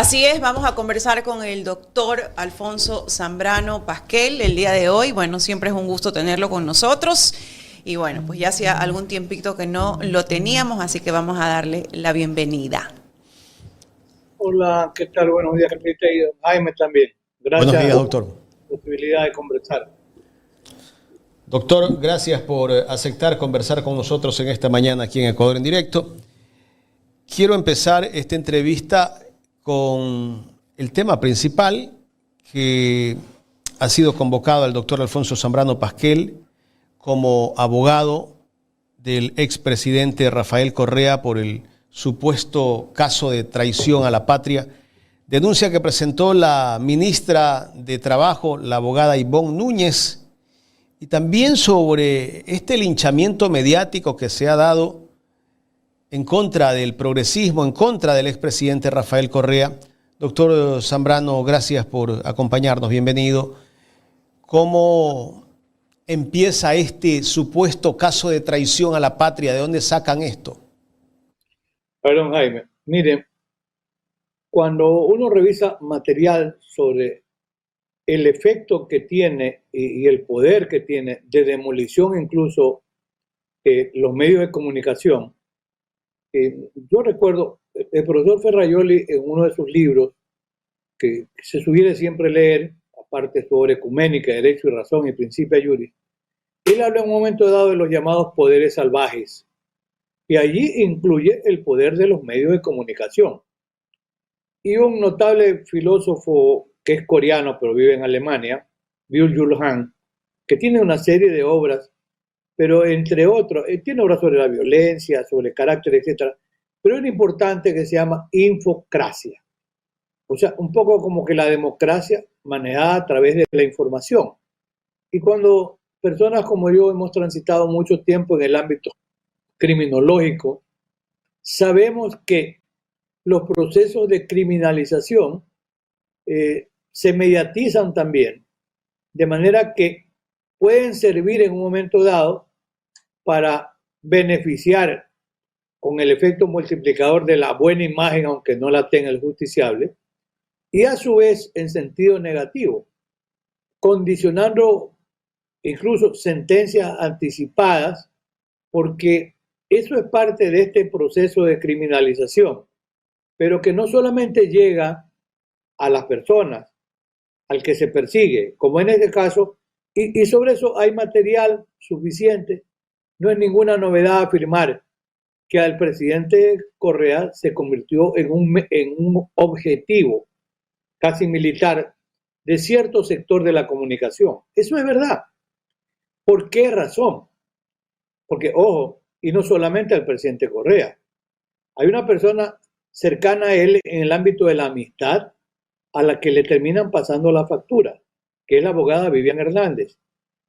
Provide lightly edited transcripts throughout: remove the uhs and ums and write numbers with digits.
Así es, vamos a conversar con el doctor Alfonso Zambrano Pasquel el día de hoy. Bueno, siempre es un gusto tenerlo con nosotros. Y bueno, pues ya hacía algún tiempito que no lo teníamos, así que vamos a darle la bienvenida. Hola, ¿qué tal? Buenos días, Carlita y Jaime también. Buenos Gracias días, por doctor. la posibilidad de conversar. Doctor, gracias por aceptar conversar con nosotros en esta mañana aquí en Ecuador en Directo. Quiero empezar esta entrevista con el tema principal que ha sido convocado al doctor Alfonso Zambrano Pasquel como abogado del expresidente Rafael Correa por el supuesto caso de traición a la patria. Denuncia que presentó la ministra de Trabajo, la abogada Ivonne Núñez, y también sobre este linchamiento mediático que se ha dado en contra del progresismo, en contra del expresidente Rafael Correa. Doctor Zambrano, gracias por acompañarnos, bienvenido. ¿Cómo empieza este supuesto caso de traición a la patria? ¿De dónde sacan esto? Perdón, Jaime. Miren, cuando uno revisa material sobre el efecto que tiene y el poder que tiene de demolición incluso los medios de comunicación, yo recuerdo el profesor Ferraioli en uno de sus libros, que se sugiere siempre leer, aparte sobre ecuménica, derecho y razón y principia juris, él habla en un momento dado de los llamados poderes salvajes, y allí incluye el poder de los medios de comunicación. Y un notable filósofo que es coreano pero vive en Alemania, Byung-Chul Han, que tiene una serie de obras, pero entre otros, tiene obras sobre la violencia, sobre carácter, etc. Pero hay una importante que se llama infocracia. O sea, un poco como que la democracia manejada a través de la información. Y cuando personas como yo hemos transitado mucho tiempo en el ámbito criminológico, sabemos que los procesos de criminalización se mediatizan también, de manera que pueden servir en un momento dado para beneficiar con el efecto multiplicador de la buena imagen, aunque no la tenga el justiciable, y a su vez en sentido negativo, condicionando incluso sentencias anticipadas, porque eso es parte de este proceso de criminalización, pero que no solamente llega a las personas, al que se persigue, como en este caso, y sobre eso hay material suficiente. No es ninguna novedad afirmar que al presidente Correa se convirtió en un objetivo casi militar de cierto sector de la comunicación. Eso es verdad. ¿Por qué razón? Porque, ojo, y no solamente al presidente Correa, hay una persona cercana a él en el ámbito de la amistad a la que le terminan pasando la factura, que es la abogada Vivian Hernández,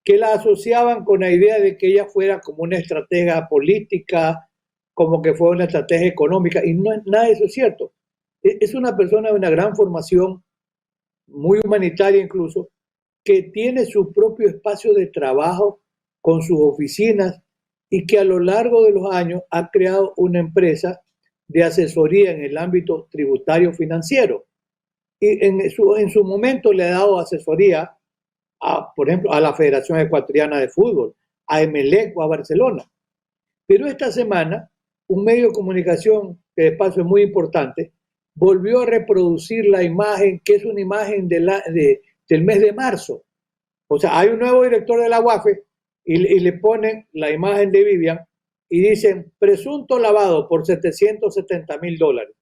que la asociaban con la idea de que ella fuera como una estratega política, como que fue una estrategia económica, y no, nada de eso es cierto. Es una persona de una gran formación, muy humanitaria incluso, que tiene su propio espacio de trabajo con sus oficinas y que a lo largo de los años ha creado una empresa de asesoría en el ámbito tributario financiero. Y en su momento le ha dado asesoría, por ejemplo, a la Federación Ecuatoriana de Fútbol, a Emelec o a Barcelona. Pero esta semana, un medio de comunicación, que de paso es muy importante, volvió a reproducir la imagen, que es una imagen del mes de marzo. O sea, hay un nuevo director de la UAFE y le ponen la imagen de Vivian y dicen presunto lavado por $770,000.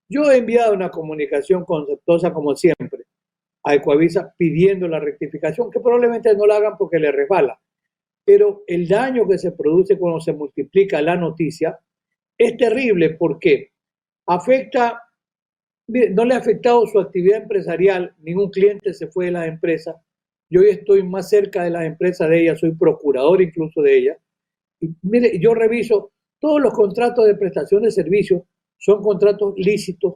Yo he enviado una comunicación conceptuosa, como siempre, a Ecuavisa pidiendo la rectificación, que probablemente no la hagan porque le resbala. Pero el daño que se produce cuando se multiplica la noticia es terrible porque afecta, mire, no le ha afectado su actividad empresarial, ningún cliente se fue de las empresas. Yo hoy estoy más cerca de las empresas de ella, soy procurador incluso de ella. Y mire, yo reviso todos los contratos de prestación de servicios, son contratos lícitos,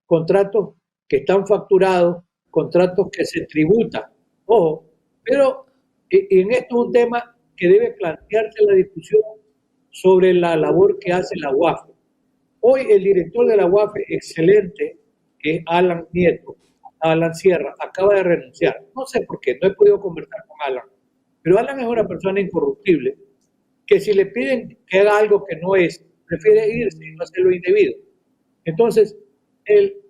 contratos que están facturados, contratos que se tributan. Ojo, pero en esto es un tema que debe plantearse la discusión sobre la labor que hace la UAFE. Hoy el director de la UAFE, excelente, que es Alan Nieto, Alan Sierra, acaba de renunciar. No sé por qué, no he podido conversar con Alan, pero Alan es una persona incorruptible que si le piden que haga algo que no es, prefiere irse y no hacer lo indebido. Entonces,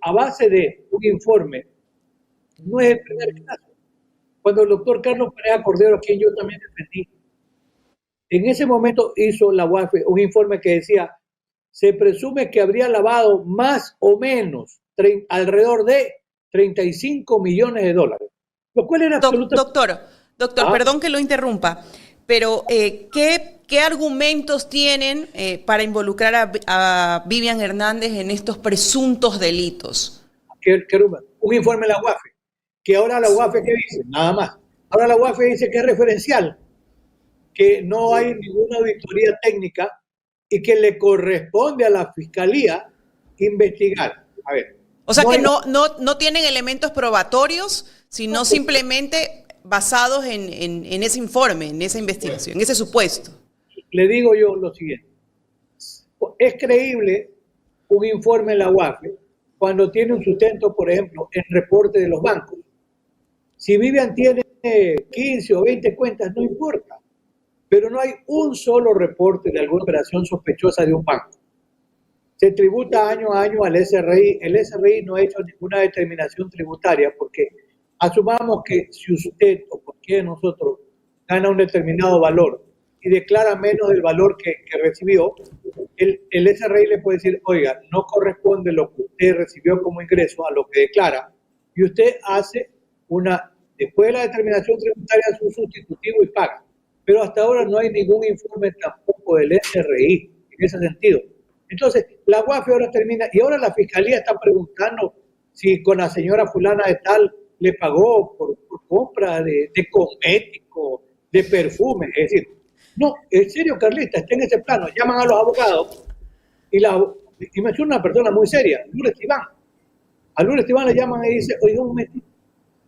a base de un informe, no es el primer caso. Cuando el doctor Carlos Perea Cordero, a quien yo también defendí, en ese momento hizo la UAFE un informe que decía, se presume que habría lavado más o menos alrededor de 35 millones de dólares, lo cual era absolutamente... Doctor, perdón que lo interrumpa, pero ¿qué argumentos tienen para involucrar a Vivian Hernández en estos presuntos delitos? Un informe de la UAFE, que ahora la UAFE, ¿qué dice? Nada más. Ahora la UAFE dice que es referencial, que no hay ninguna auditoría técnica y que le corresponde a la Fiscalía investigar. A ver. O sea, que no tienen elementos probatorios, sino simplemente basados en ese informe, en esa investigación, en ese supuesto. Le digo yo lo siguiente. Es creíble un informe en la UAFE cuando tiene un sustento, por ejemplo, en reporte de los bancos. Si Vivian tiene 15 o 20 cuentas, no importa. Pero no hay un solo reporte de alguna operación sospechosa de un banco. Se tributa año a año al SRI. El SRI no ha hecho ninguna determinación tributaria porque asumamos que si usted o cualquiera de nosotros gana un determinado valor y declara menos del valor que recibió, el SRI le puede decir, oiga, no corresponde lo que usted recibió como ingreso a lo que declara, y usted hace después de la determinación tributaria, su sustitutivo y paga. Pero hasta ahora no hay ningún informe tampoco del SRI en ese sentido. Entonces, la UAFE ahora termina, y ahora la Fiscalía está preguntando si con la señora fulana de tal le pagó por compra de cosméticos, de perfumes. Es decir, no, en serio, Carlita, está en ese plano. Llaman a los abogados y menciona una persona muy seria, Lourdes Iván. A Lourdes Iván le llaman y dice, oiga, un momentito,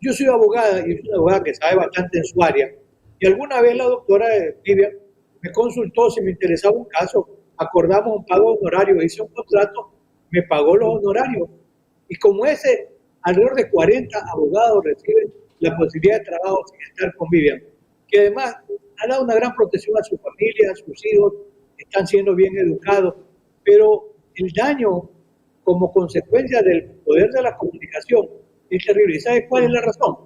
yo soy abogada y soy una abogada que sabe bastante en su área. Y alguna vez la doctora Vivian me consultó si me interesaba un caso, acordamos un pago honorario, hice un contrato, me pagó los honorarios. Y como alrededor de 40 abogados reciben la posibilidad de trabajo sin estar con Vivian, que además ha dado una gran protección a su familia, a sus hijos, están siendo bien educados, pero el daño como consecuencia del poder de la comunicación es terrible. ¿Y sabe cuál es la razón?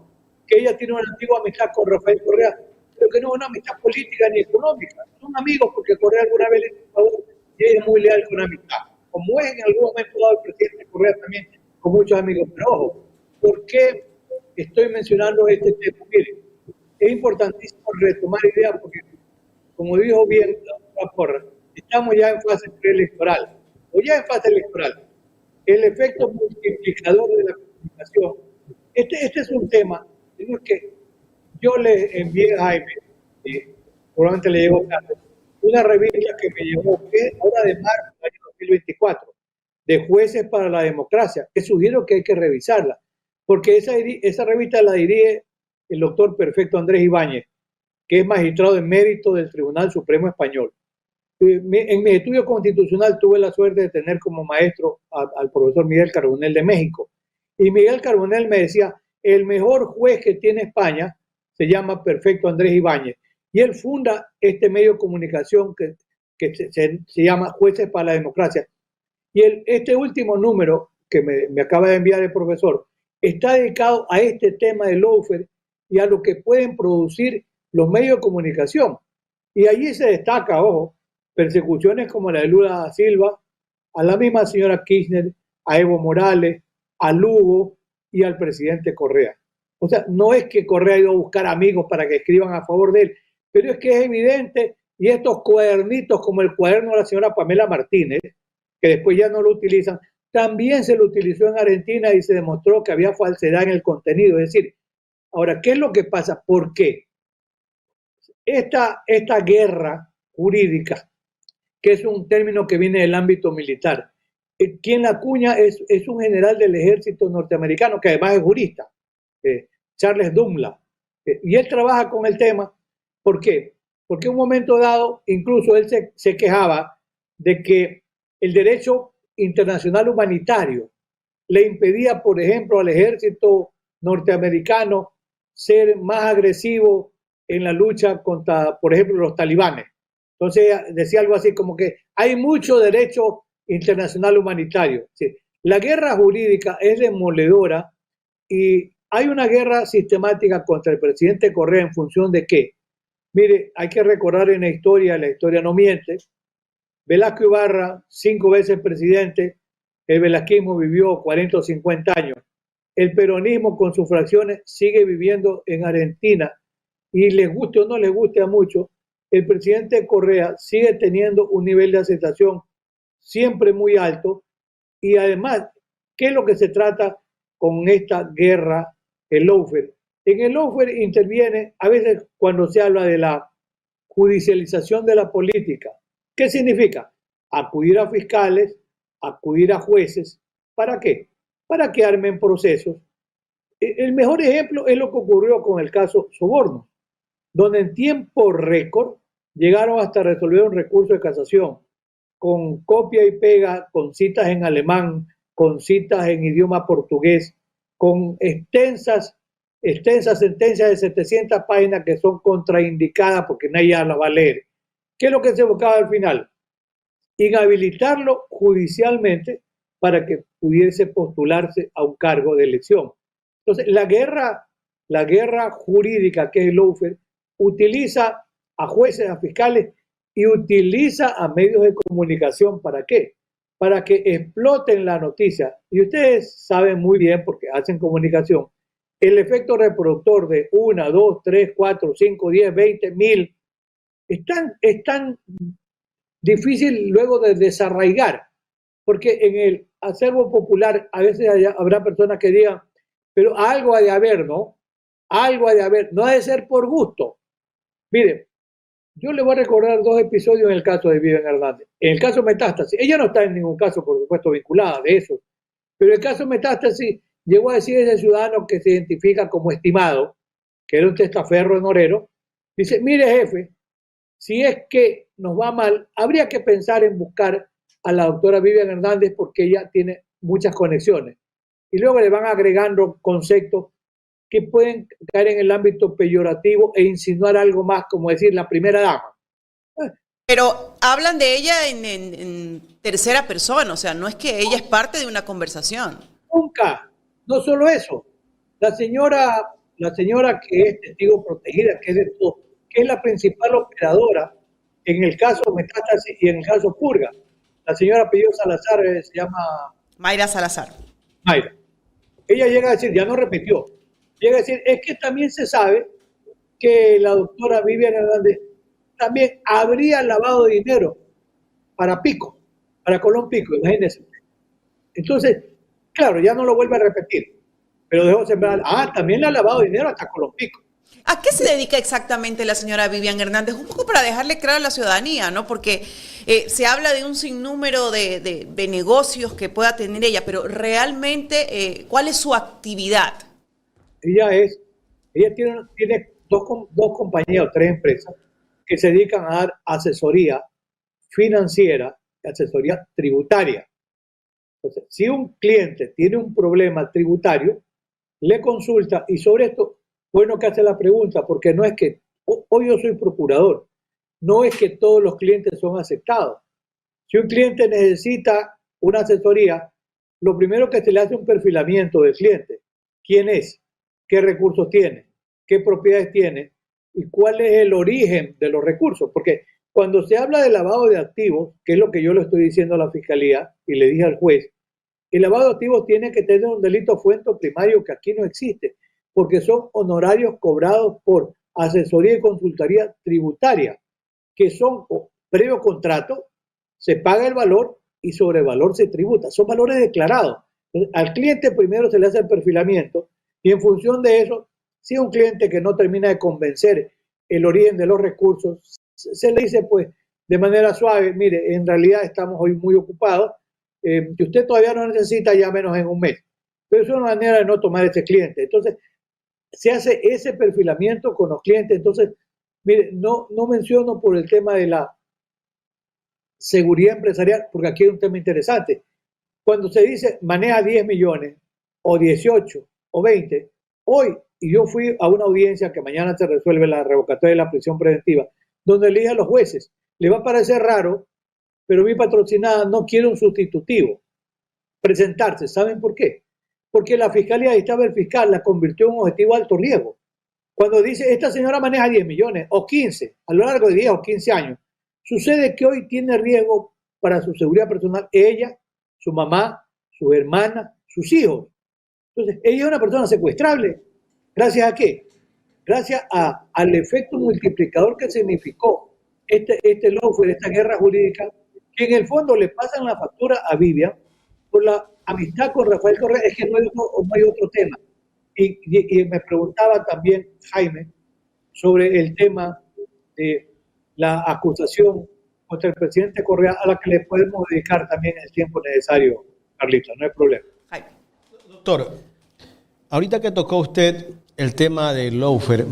Que ella tiene una antigua amistad con Rafael Correa, pero que no es una amistad política ni económica. Son amigos porque Correa alguna vez le hizo un favor y ella es muy leal con la amistad. Como es en algún momento dado el presidente Correa también con muchos amigos. Pero ojo, ¿por qué estoy mencionando este tema? Miren, es importantísimo retomar ideas porque, como dijo bien la doctora Porras, estamos ya en fase preelectoral, o ya en fase electoral. El efecto multiplicador de la comunicación. Este es un tema en el que yo le envié a Jaime, probablemente le llegó tarde, una revista que me llegó ahora de marzo del año 2024, de Jueces para la Democracia, que sugiero que hay que revisarla, porque esa revista la dirige el doctor Perfecto Andrés Ibáñez, que es magistrado de mérito del Tribunal Supremo Español. En mi estudio constitucional tuve la suerte de tener como maestro al profesor Miguel Carbonell de México. Y Miguel Carbonell me decía, el mejor juez que tiene España se llama Perfecto Andrés Ibáñez. Y él funda este medio de comunicación que se llama Jueces para la Democracia. Y este último número que me acaba de enviar el profesor está dedicado a este tema del lawfare y a lo que pueden producir los medios de comunicación. Y allí se destaca, ojo, persecuciones como la de Lula da Silva, a la misma señora Kirchner, a Evo Morales, a Lugo y al presidente Correa. O sea, no es que Correa ha ido a buscar amigos para que escriban a favor de él, pero es que es evidente, y estos cuadernitos como el cuaderno de la señora Pamela Martínez, que después ya no lo utilizan, también se lo utilizó en Argentina y se demostró que había falsedad en el contenido. Es decir, ahora, ¿qué es lo que pasa? ¿Por qué? Esta guerra jurídica, que es un término que viene del ámbito militar, quien la acuña es un general del ejército norteamericano, que además es jurista, Charles Dunlap, y él trabaja con el tema. ¿Por qué? Porque en un momento dado, incluso él se quejaba de que el derecho internacional humanitario le impedía, por ejemplo, al ejército norteamericano ser más agresivo en la lucha contra, por ejemplo, los talibanes. Entonces decía algo así como que hay mucho derecho internacional humanitario. Sí. La guerra jurídica es demoledora y hay una guerra sistemática contra el presidente Correa en función de qué. Mire, hay que recordar en la historia no miente. Velasco Ibarra, 5 veces presidente, el velasquismo vivió 40 o 50 años. El peronismo con sus fracciones sigue viviendo en Argentina y les guste o no les guste a muchos, el presidente Correa sigue teniendo un nivel de aceptación siempre muy alto y además, ¿qué es lo que se trata con esta guerra, el lawfare? En el lawfare interviene a veces cuando se habla de la judicialización de la política. ¿Qué significa? Acudir a fiscales, acudir a jueces. ¿Para qué? Para que armen procesos. El mejor ejemplo es lo que ocurrió con el caso Soborno, donde en tiempo récord llegaron hasta resolver un recurso de casación con copia y pega, con citas en alemán, con citas en idioma portugués, con extensas sentencias de 700 páginas que son contraindicadas porque nadie las va a leer. ¿Qué es lo que se buscaba al final? Inhabilitarlo judicialmente para que pudiese postularse a un cargo de elección. Entonces, la guerra jurídica, que es el lawfare, utiliza a jueces, a fiscales y utiliza a medios de comunicación. ¿Para qué? Para que exploten la noticia. Y ustedes saben muy bien, porque hacen comunicación, el efecto reproductor de 1, 2, 3, 4, 5, 10, 20, 1000 es tan difícil luego de desarraigar, porque en el acervo popular a veces habrá personas que digan, pero algo ha de haber, ¿no? Algo ha de haber, no ha de ser por gusto. Miren, yo le voy a recordar 2 episodios en el caso de Vivian Hernández. En el caso Metástasis, ella no está en ningún caso, por supuesto, vinculada de eso, pero el caso Metástasis llegó a decir ese ciudadano que se identifica como estimado, que era un testaferro en Orero, dice, mire jefe, si es que nos va mal, habría que pensar en buscar a la doctora Vivian Hernández porque ella tiene muchas conexiones. Y luego le van agregando conceptos que pueden caer en el ámbito peyorativo e insinuar algo más, como decir la primera dama. Pero hablan de ella en tercera persona, o sea, no es que ella es parte de una conversación. Nunca, no solo eso. La señora que es testigo protegida, que es la principal operadora en el caso Metástasis y en el caso Purga. La señora apellido Salazar se llama Mayra Salazar. Mayra. Ella llega a decir, ya no repitió, llega a decir, es que también se sabe que la doctora Vivian Hernández también habría lavado dinero para Pico, para Colón Pico, imagínense. Entonces, claro, ya no lo vuelve a repetir, pero dejó sembrar, también le ha lavado dinero hasta Colón Pico. ¿A qué se dedica exactamente la señora Vivian Hernández? Un poco para dejarle claro a la ciudadanía, ¿no? Porque se habla de un sinnúmero de negocios que pueda tener ella, pero realmente, ¿cuál es su actividad? Ella tiene dos compañías o 3 empresas que se dedican a dar asesoría financiera y asesoría tributaria. Entonces, si un cliente tiene un problema tributario, le consulta y sobre esto, bueno que hace la pregunta, porque no es que, hoy yo soy procurador, no es que todos los clientes son aceptados. Si un cliente necesita una asesoría, lo primero que se le hace un perfilamiento del cliente. ¿Quién es? ¿Qué recursos tiene? ¿Qué propiedades tiene? ¿Y cuál es el origen de los recursos? Porque cuando se habla de lavado de activos, que es lo que yo le estoy diciendo a la fiscalía y le dije al juez, el lavado de activos tiene que tener un delito fuente primario que aquí no existe, porque son honorarios cobrados por asesoría y consultoría tributaria, que son previo contrato, se paga el valor y sobre el valor se tributa. Son valores declarados. Entonces, al cliente primero se le hace el perfilamiento y en función de eso, si es un cliente que no termina de convencer el origen de los recursos, se le dice pues de manera suave, mire, en realidad estamos hoy muy ocupados, que usted todavía no necesita ya menos en un mes. Pero es una manera de no tomar ese cliente. Entonces, se hace ese perfilamiento con los clientes. Entonces, mire, no menciono por el tema de la seguridad empresarial, porque aquí hay un tema interesante. cuando se dice maneja 10 millones, o 18, o 20, hoy, y yo fui a una audiencia que mañana se resuelve la revocatoria de la prisión preventiva, donde le dije a los jueces, le va a parecer raro, pero mi patrocinada no quiere un sustitutivo presentarse. ¿Saben por qué? Porque la fiscalía, ahí estaba el fiscal, la convirtió en un objetivo de alto riesgo. Cuando dice, esta señora maneja 10 millones o 15 a lo largo de 10 o 15 años, sucede que hoy tiene riesgo para su seguridad personal ella, su mamá, su hermana, sus hijos. Entonces, ella es una persona secuestrable. ¿Gracias a qué? Gracias al efecto multiplicador que significó este lawfare, esta guerra jurídica, que en el fondo le pasan la factura a Vivian por la amistad con Rafael Correa. Es que no hay otro tema. Y me preguntaba también Jaime sobre el tema de la acusación contra el presidente Correa, a la que le podemos dedicar también el tiempo necesario, Carlita, no hay problema. Jaime. Doctor, ahorita que tocó usted el tema del lawfare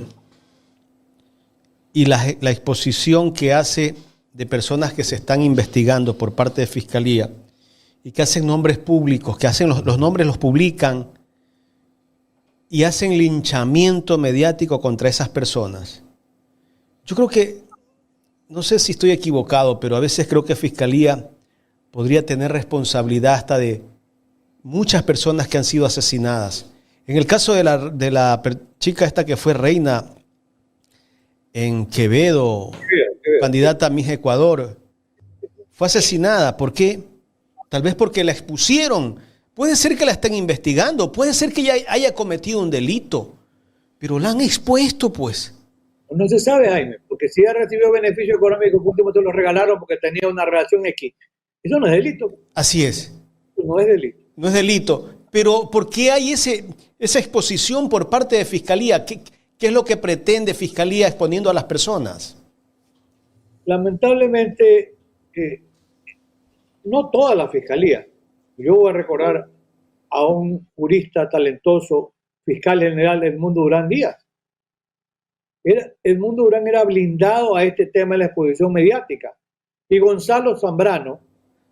y la exposición que hace de personas que se están investigando por parte de Fiscalía y que hacen nombres públicos, que hacen los nombres los publican y hacen linchamiento mediático contra esas personas. Yo creo que, no sé si estoy equivocado, pero a veces creo que Fiscalía podría tener responsabilidad hasta de muchas personas que han sido asesinadas. En el caso de la chica esta que fue reina en Quevedo, candidata a Miss Ecuador, fue asesinada. ¿Por qué? Tal vez porque la expusieron. Puede ser que la estén investigando, puede ser que ella haya cometido un delito, pero la han expuesto, pues. No se sabe, Jaime, porque si ella recibió beneficio económico, por último te lo regalaron porque tenía una relación X. Eso no es delito. Así es. Eso no es delito. No es delito. Pero ¿por qué hay esa exposición por parte de Fiscalía? ¿Qué es lo que pretende Fiscalía exponiendo a las personas? Lamentablemente, no toda la Fiscalía. Yo voy a recordar a un jurista talentoso, fiscal general del Edmundo Durán Díaz. Edmundo Durán era blindado a este tema de la exposición mediática. Y Gonzalo Zambrano.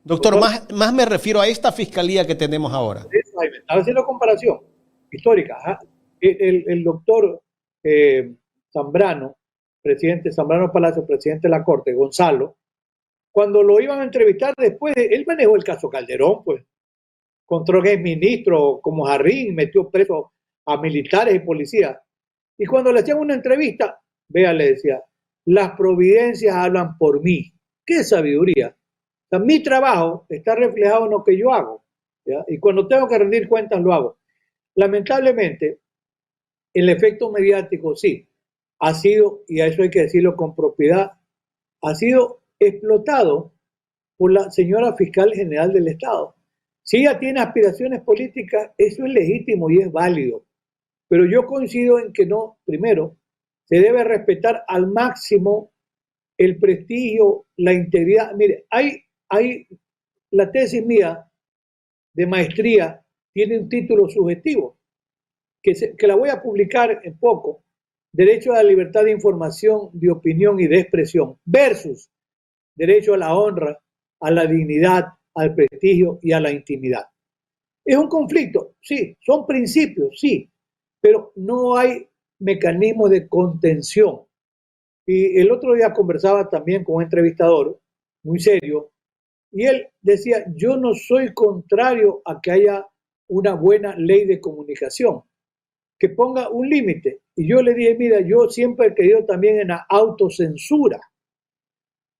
Doctor, más me refiero a esta Fiscalía que tenemos ahora. Estaba haciendo comparación histórica. ¿Ah? El doctor Zambrano, presidente Zambrano Palacio, presidente de la Corte, Gonzalo, cuando lo iban a entrevistar después, él manejó el caso Calderón, pues. Control ex ministro como Jarrín, metió preso a militares y policías. Y cuando le hacían una entrevista, vea, le decía, las providencias hablan por mí. ¡Qué sabiduría! O sea, mi trabajo está reflejado en lo que yo hago, ¿ya? Y cuando tengo que rendir cuentas, lo hago. Lamentablemente, el efecto mediático, sí, ha sido, y a eso hay que decirlo con propiedad, ha sido explotado por la señora fiscal general del Estado. Si ella tiene aspiraciones políticas, eso es legítimo y es válido. Pero yo coincido en que no, primero, se debe respetar al máximo el prestigio, la integridad. Mire, hay la tesis mía de maestría tiene un título subjetivo, que la voy a publicar en poco, Derecho a la libertad de información, de opinión y de expresión, versus derecho a la honra, a la dignidad, al prestigio y a la intimidad. ¿Es un conflicto? Sí. ¿Son principios? Sí. Pero no hay mecanismo de contención. Y el otro día conversaba también con un entrevistador muy serio y él decía, yo no soy contrario a que haya una buena ley de comunicación, que ponga un límite. Y yo le dije, mira, yo siempre he creído también en la autocensura,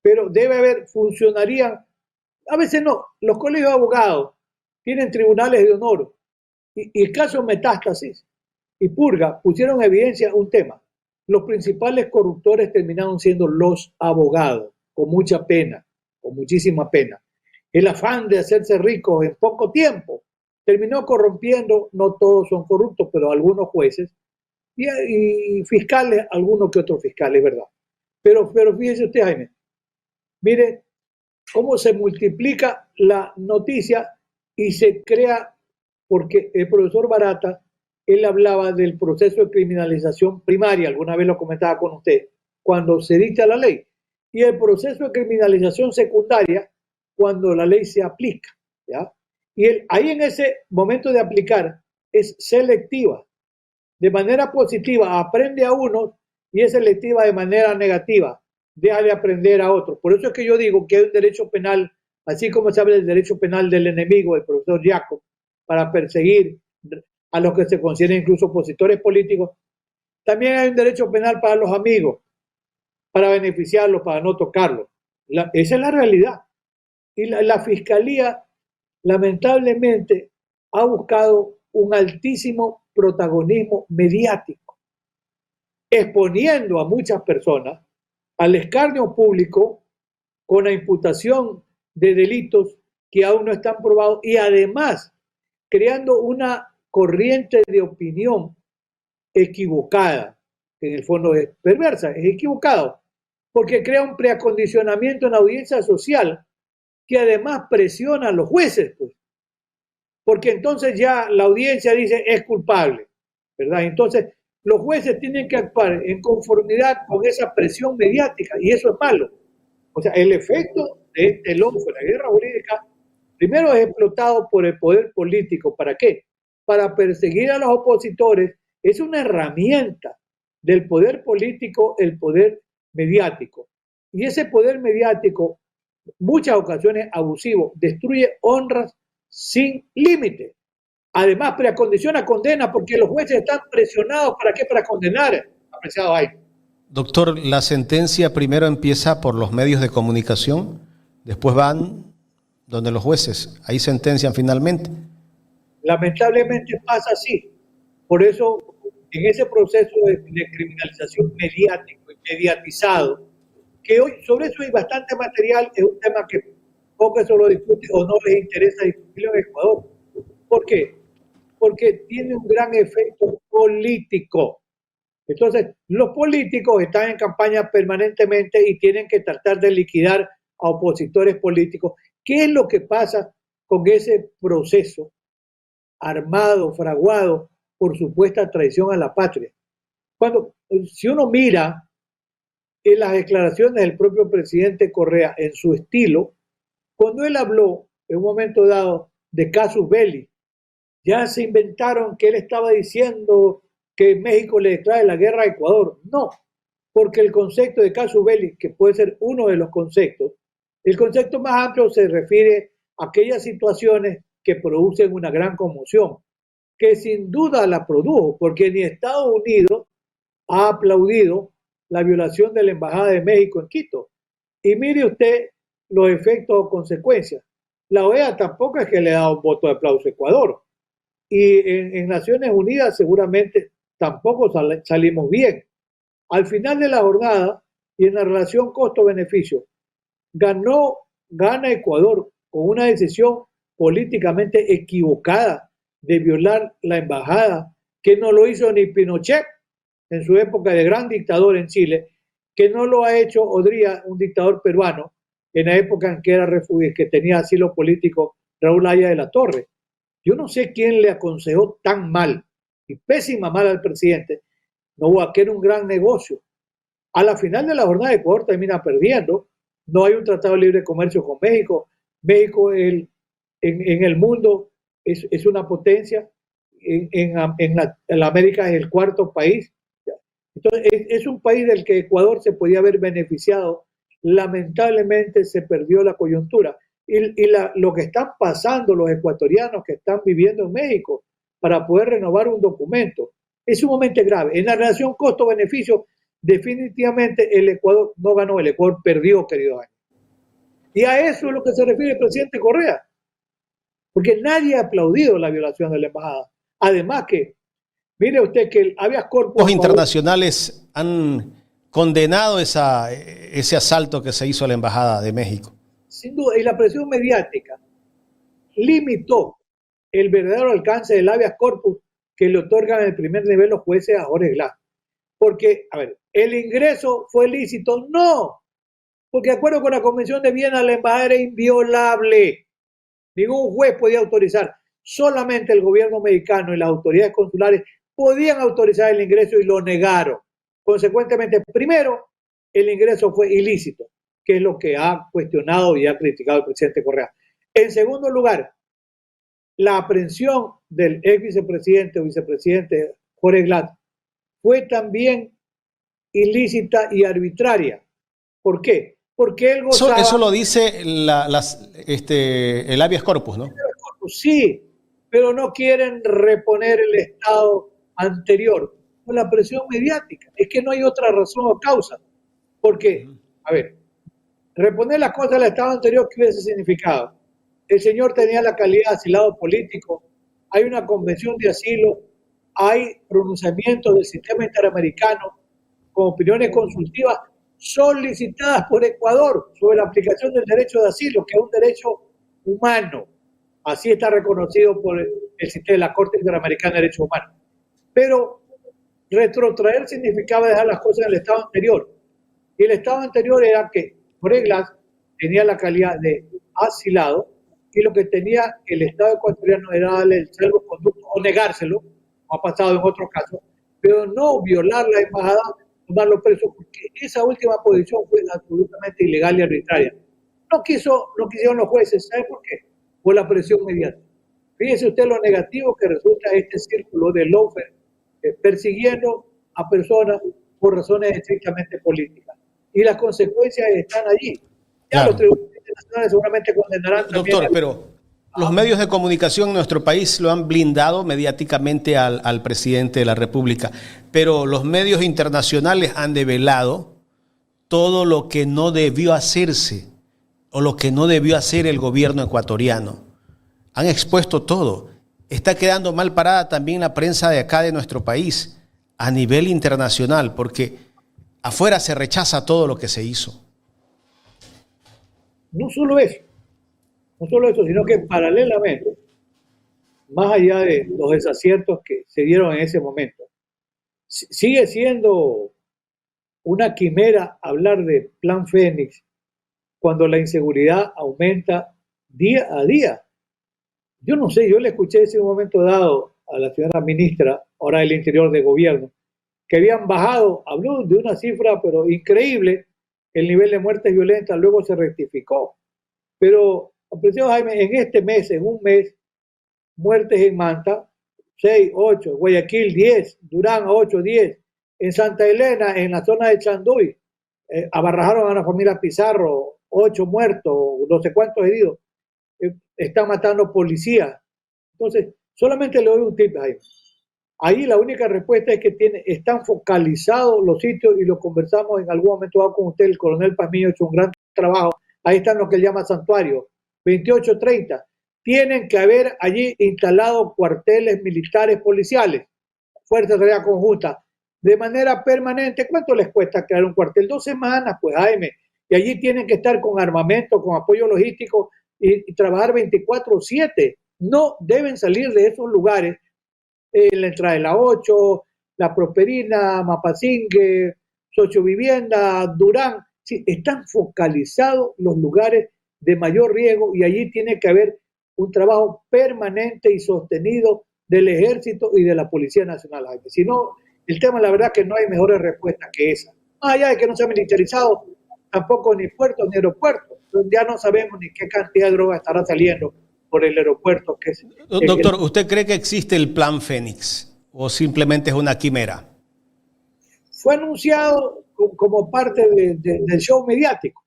pero debe haber, funcionarían, a veces no, los colegios de abogados tienen tribunales de honor y el caso Metástasis y Purga pusieron en evidencia un tema. Los principales corruptores terminaron siendo los abogados, con mucha pena, con muchísima pena. El afán de hacerse ricos en poco tiempo terminó corrompiendo, no todos son corruptos, pero algunos jueces y fiscales, algunos que otros fiscales, ¿verdad? Pero fíjese usted, Jaime, mire cómo se multiplica la noticia y se crea, porque el profesor Barata, él hablaba del proceso de criminalización primaria, alguna vez lo comentaba con usted, cuando se dicta la ley, y el proceso de criminalización secundaria cuando la ley se aplica, ¿ya? Y ahí en ese momento de aplicar es selectiva. De manera positiva aprende a unos y es selectiva de manera negativa. Deja de aprender a otros. Por eso es que yo digo que hay un derecho penal, así como se habla del derecho penal del enemigo, el profesor Jacob, para perseguir a los que se consideran incluso opositores políticos. También hay un derecho penal para los amigos, para beneficiarlos, para no tocarlos. Esa es la realidad. Y la Fiscalía, lamentablemente, ha buscado un altísimo protagonismo mediático, exponiendo a muchas personas al escarnio público con la imputación de delitos que aún no están probados y además creando una corriente de opinión equivocada, que en el fondo es perversa, es equivocado, porque crea un preacondicionamiento en la audiencia social que además presiona a los jueces, pues, porque entonces ya la audiencia dice es culpable, ¿verdad? Entonces los jueces tienen que actuar en conformidad con esa presión mediática y eso es malo. O sea, el efecto de este logro de la guerra jurídica, primero es explotado por el poder político. ¿Para qué? Para perseguir a los opositores. Es una herramienta del poder político, el poder mediático. Y ese poder mediático, muchas ocasiones abusivo, destruye honras sin límite. Además, preacondiciona condena porque los jueces están presionados. ¿Para qué? Para condenar, apreciado Aire. Doctor, la sentencia primero empieza por los medios de comunicación, después van donde los jueces, ahí sentencian finalmente. Lamentablemente pasa así. Por eso, en ese proceso de criminalización mediático y mediatizado, que hoy sobre eso hay bastante material, es un tema que poco se lo discute o no les interesa discutirlo en Ecuador. ¿Por qué? Porque tiene un gran efecto político. Entonces, los políticos están en campaña permanentemente y tienen que tratar de liquidar a opositores políticos. ¿Qué es lo que pasa con ese proceso armado, fraguado por supuesta traición a la patria? Si uno mira en las declaraciones del propio presidente Correa en su estilo, cuando él habló en un momento dado de casus belli, ya se inventaron que él estaba diciendo que México le declare la guerra a Ecuador. No, porque el concepto de casus belli, que puede ser uno de los conceptos, el concepto más amplio se refiere a aquellas situaciones que producen una gran conmoción, que sin duda la produjo, porque ni Estados Unidos ha aplaudido la violación de la Embajada de México en Quito. Y mire usted los efectos o consecuencias. La OEA tampoco es que le da un voto de aplauso a Ecuador. Y en Naciones Unidas seguramente tampoco salimos bien. Al final de la jornada y en la relación costo-beneficio, gana Ecuador con una decisión políticamente equivocada de violar la embajada, que no lo hizo ni Pinochet en su época de gran dictador en Chile, que no lo ha hecho Odría, un dictador peruano, en la época en que era refugio, que tenía asilo político Raúl Haya de la Torre. Yo no sé quién le aconsejó tan mal y pésima mal al presidente, no, que era un gran negocio. A la final de la jornada Ecuador termina perdiendo, no hay un tratado de libre comercio con México, México en el mundo es una potencia, en América es el cuarto país. Entonces es un país del que Ecuador se podía haber beneficiado. Lamentablemente se perdió la coyuntura. Lo que están pasando los ecuatorianos que están viviendo en México para poder renovar un documento es sumamente grave. En la relación costo-beneficio, definitivamente el Ecuador no ganó, el Ecuador perdió, querido Ángel. Y a eso es lo que se refiere el presidente Correa, porque nadie ha aplaudido la violación de la embajada. Además que, mire usted que el habeas corpus... Los internacionales han condenado ese asalto que se hizo a la embajada de México. Sin duda, y la presión mediática limitó el verdadero alcance del habeas corpus que le otorgan en el primer nivel los jueces a Jorge Glass. Porque, a ver, ¿el ingreso fue lícito? No, porque de acuerdo con la Convención de Viena, la embajada era inviolable. Ningún juez podía autorizar. Solamente el gobierno mexicano y las autoridades consulares podían autorizar el ingreso y lo negaron. Consecuentemente, primero, el ingreso fue ilícito, que es lo que ha cuestionado y ha criticado el presidente Correa. En segundo lugar, la aprehensión del ex vicepresidente o vicepresidente Jorge Glass fue también ilícita y arbitraria. ¿Por qué? Porque él gozaba... Eso lo dice el habeas corpus, ¿no? Sí, pero no quieren reponer el estado anterior por la presión mediática. Es que no hay otra razón o causa. Porque, a ver, reponer las cosas al estado anterior, ¿qué hubiese significado? El señor tenía la calidad de asilado político, hay una convención de asilo, hay pronunciamientos del sistema interamericano con opiniones consultivas solicitadas por Ecuador sobre la aplicación del derecho de asilo, que es un derecho humano. Así está reconocido por el sistema de la Corte Interamericana de Derechos Humanos. Pero retrotraer significaba dejar las cosas en el estado anterior. Y el estado anterior era que Jorge Glass tenía la calidad de asilado y lo que tenía el Estado ecuatoriano era darle el salvoconducto o negárselo, como ha pasado en otros casos, pero no violar la embajada, tomarlo preso, porque esa última posición fue absolutamente ilegal y arbitraria. No quisieron los jueces, ¿sabe por qué? Por la presión mediática. Fíjese usted lo negativo que resulta este círculo de lawfare persiguiendo a personas por razones estrictamente políticas. Y las consecuencias están allí. Ya claro. Los tribunales internacionales seguramente condenarán también. Doctor, pero los medios de comunicación en nuestro país lo han blindado mediáticamente al presidente de la República, pero los medios internacionales han develado todo lo que no debió hacerse o lo que no debió hacer el gobierno ecuatoriano. Han expuesto todo. Está quedando mal parada también la prensa de acá de nuestro país a nivel internacional, porque afuera se rechaza todo lo que se hizo. No solo eso, sino que paralelamente, más allá de los desaciertos que se dieron en ese momento, sigue siendo una quimera hablar de Plan Fénix cuando la inseguridad aumenta día a día. Yo no sé, yo le escuché en un momento dado a la señora ministra, ahora del Interior de Gobierno, que habían bajado, habló de una cifra pero increíble, el nivel de muertes violentas, luego se rectificó. Pero, apreciado Jaime, en este mes, en un mes, muertes en Manta, 6, 8, Guayaquil 10, Durán 8, 10, en Santa Elena, en la zona de Chanduy, abarrajaron a la familia Pizarro, 8 muertos, no sé cuántos heridos, están matando policías. Entonces, solamente le doy un tip, Jaime. Ahí la única respuesta es que están focalizados los sitios y lo conversamos en algún momento con usted, el coronel Pazmiño ha hecho un gran trabajo. Ahí están lo que él llama santuario, 28-30. Tienen que haber allí instalados cuarteles militares policiales, fuerzas de tarea conjunta, de manera permanente. ¿Cuánto les cuesta crear un cuartel? 2 semanas, pues, Jaime. Y allí tienen que estar con armamento, con apoyo logístico y trabajar 24/7. No deben salir de esos lugares. La entrada de la 8, La Prosperina, Mapasingue, Sociovivienda, Durán. Sí, están focalizados los lugares de mayor riesgo y allí tiene que haber un trabajo permanente y sostenido del Ejército y de la Policía Nacional. Si no, el tema, la verdad, que no hay mejores respuestas que esa. Más allá de que no se ha militarizado tampoco ni puertos ni aeropuertos, ya no sabemos ni qué cantidad de droga estará saliendo por el aeropuerto. Doctor, ¿usted cree que existe el Plan Fénix o simplemente es una quimera? Fue anunciado como parte del show mediático,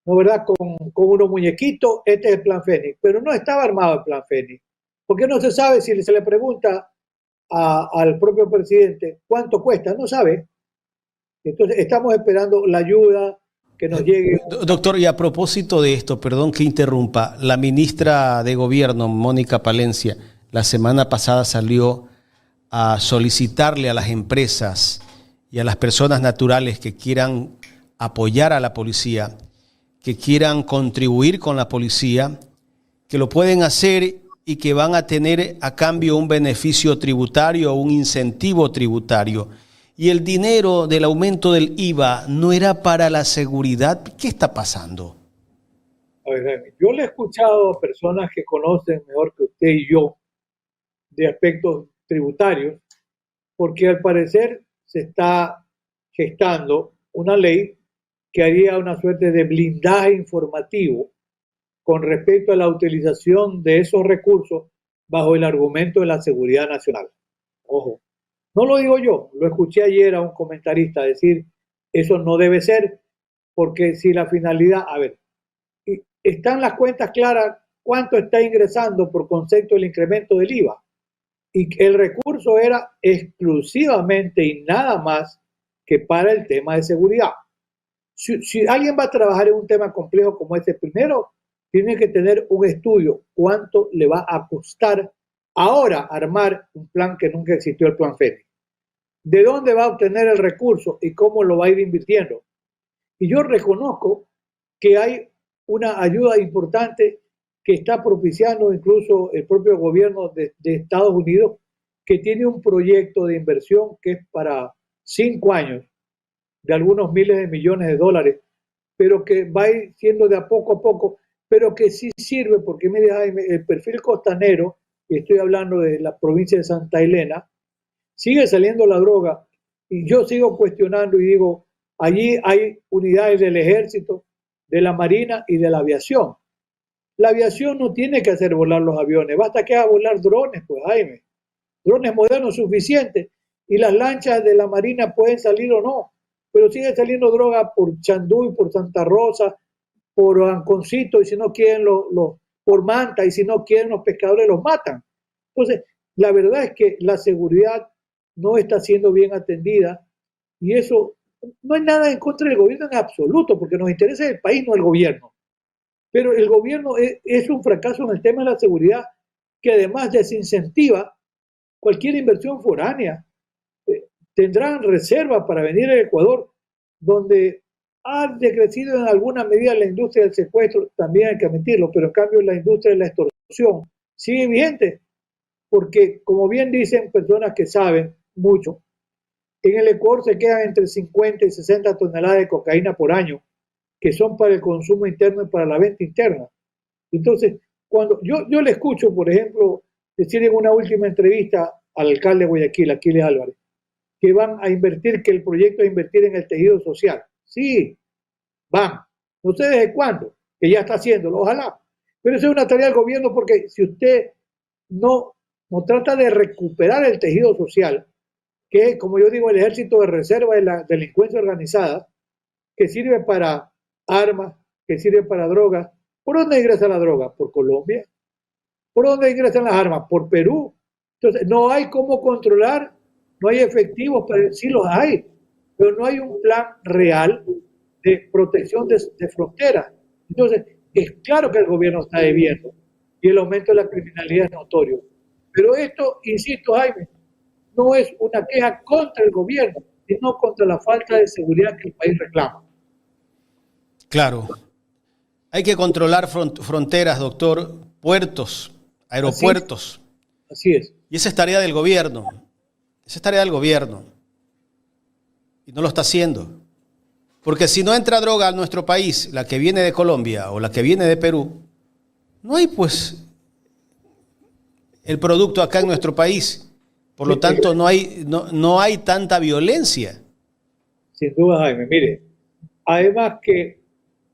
¿no, verdad? Con unos muñequitos, este es el Plan Fénix, pero no estaba armado el Plan Fénix, porque no se sabe. Si se le pregunta al propio presidente cuánto cuesta, no sabe. Entonces estamos esperando la ayuda que nos llegue. Doctor, y a propósito de esto, perdón que interrumpa, la ministra de Gobierno, Mónica Palencia, la semana pasada salió a solicitarle a las empresas y a las personas naturales que quieran apoyar a la policía, que quieran contribuir con la policía, que lo pueden hacer y que van a tener a cambio un beneficio tributario o un incentivo tributario. Y el dinero del aumento del IVA no era para la seguridad. ¿Qué está pasando? A ver, yo le he escuchado a personas que conocen mejor que usted y yo de aspectos tributarios, porque al parecer se está gestando una ley que haría una suerte de blindaje informativo con respecto a la utilización de esos recursos bajo el argumento de la seguridad nacional. Ojo, no lo digo yo, lo escuché ayer a un comentarista decir, eso no debe ser, porque si la finalidad, a ver, están las cuentas claras, cuánto está ingresando por concepto del incremento del IVA, y el recurso era exclusivamente y nada más que para el tema de seguridad. Si alguien va a trabajar en un tema complejo como este, primero tiene que tener un estudio cuánto le va a costar ahora armar un plan que nunca existió, el plan FENI. ¿De dónde va a obtener el recurso y cómo lo va a ir invirtiendo? Y yo reconozco que hay una ayuda importante que está propiciando incluso el propio gobierno de Estados Unidos, que tiene un proyecto de inversión que es para 5 años, de algunos miles de millones de dólares, pero que va a ir siendo de a poco, pero que sí sirve, porque mire, Jaime, el perfil costanero, y estoy hablando de la provincia de Santa Elena, sigue saliendo la droga, y yo sigo cuestionando y digo, allí hay unidades del ejército, de la marina y de la aviación. La aviación no tiene que hacer volar los aviones, basta que haga volar drones, pues Jaime, drones modernos suficientes, y las lanchas de la marina pueden salir o no, pero sigue saliendo droga por Chandú y por Santa Rosa, por Anconcito, y si no quieren por Manta, y si no quieren los pescadores los matan. Entonces, la verdad es que la seguridad no está siendo bien atendida, y eso no hay nada en contra del gobierno en absoluto, porque nos interesa el país, no el gobierno. Pero el gobierno es un fracaso en el tema de la seguridad, que además desincentiva cualquier inversión foránea. Tendrán reserva para venir al Ecuador, donde ha decrecido en alguna medida la industria del secuestro, también hay que admitirlo, pero en cambio la industria de la extorsión sigue vigente, porque como bien dicen personas que saben mucho, en el Ecuador se quedan entre 50 y 60 toneladas de cocaína por año, que son para el consumo interno y para la venta interna. Entonces, cuando yo le escucho, por ejemplo, decir en una última entrevista al alcalde de Guayaquil, Aquiles Álvarez, que van a invertir, que el proyecto es invertir en el tejido social. Sí, van. No sé desde cuándo, que ya está haciéndolo, ojalá. Pero eso es una tarea del gobierno, porque si usted no trata de recuperar el tejido social, que es, como yo digo, el ejército de reserva de la delincuencia organizada, que sirve para armas, que sirve para drogas. ¿Por dónde ingresa la droga? Por Colombia. ¿Por dónde ingresan las armas? Por Perú. Entonces, no hay cómo controlar, no hay efectivos, pero sí los hay, pero no hay un plan real de protección de fronteras. Entonces, es claro que el gobierno está debiendo y el aumento de la criminalidad es notorio. Pero esto, insisto, Jaime, no es una queja contra el gobierno, sino contra la falta de seguridad que el país reclama. Claro. Hay que controlar fronteras, doctor, puertos, aeropuertos. Así es. Y esa es tarea del gobierno. Esa es tarea del gobierno. Y no lo está haciendo. Porque si no entra droga a nuestro país, la que viene de Colombia o la que viene de Perú, no hay pues el producto acá en nuestro país. Por lo tanto, no hay tanta violencia. Sin duda, Jaime. Mire, además que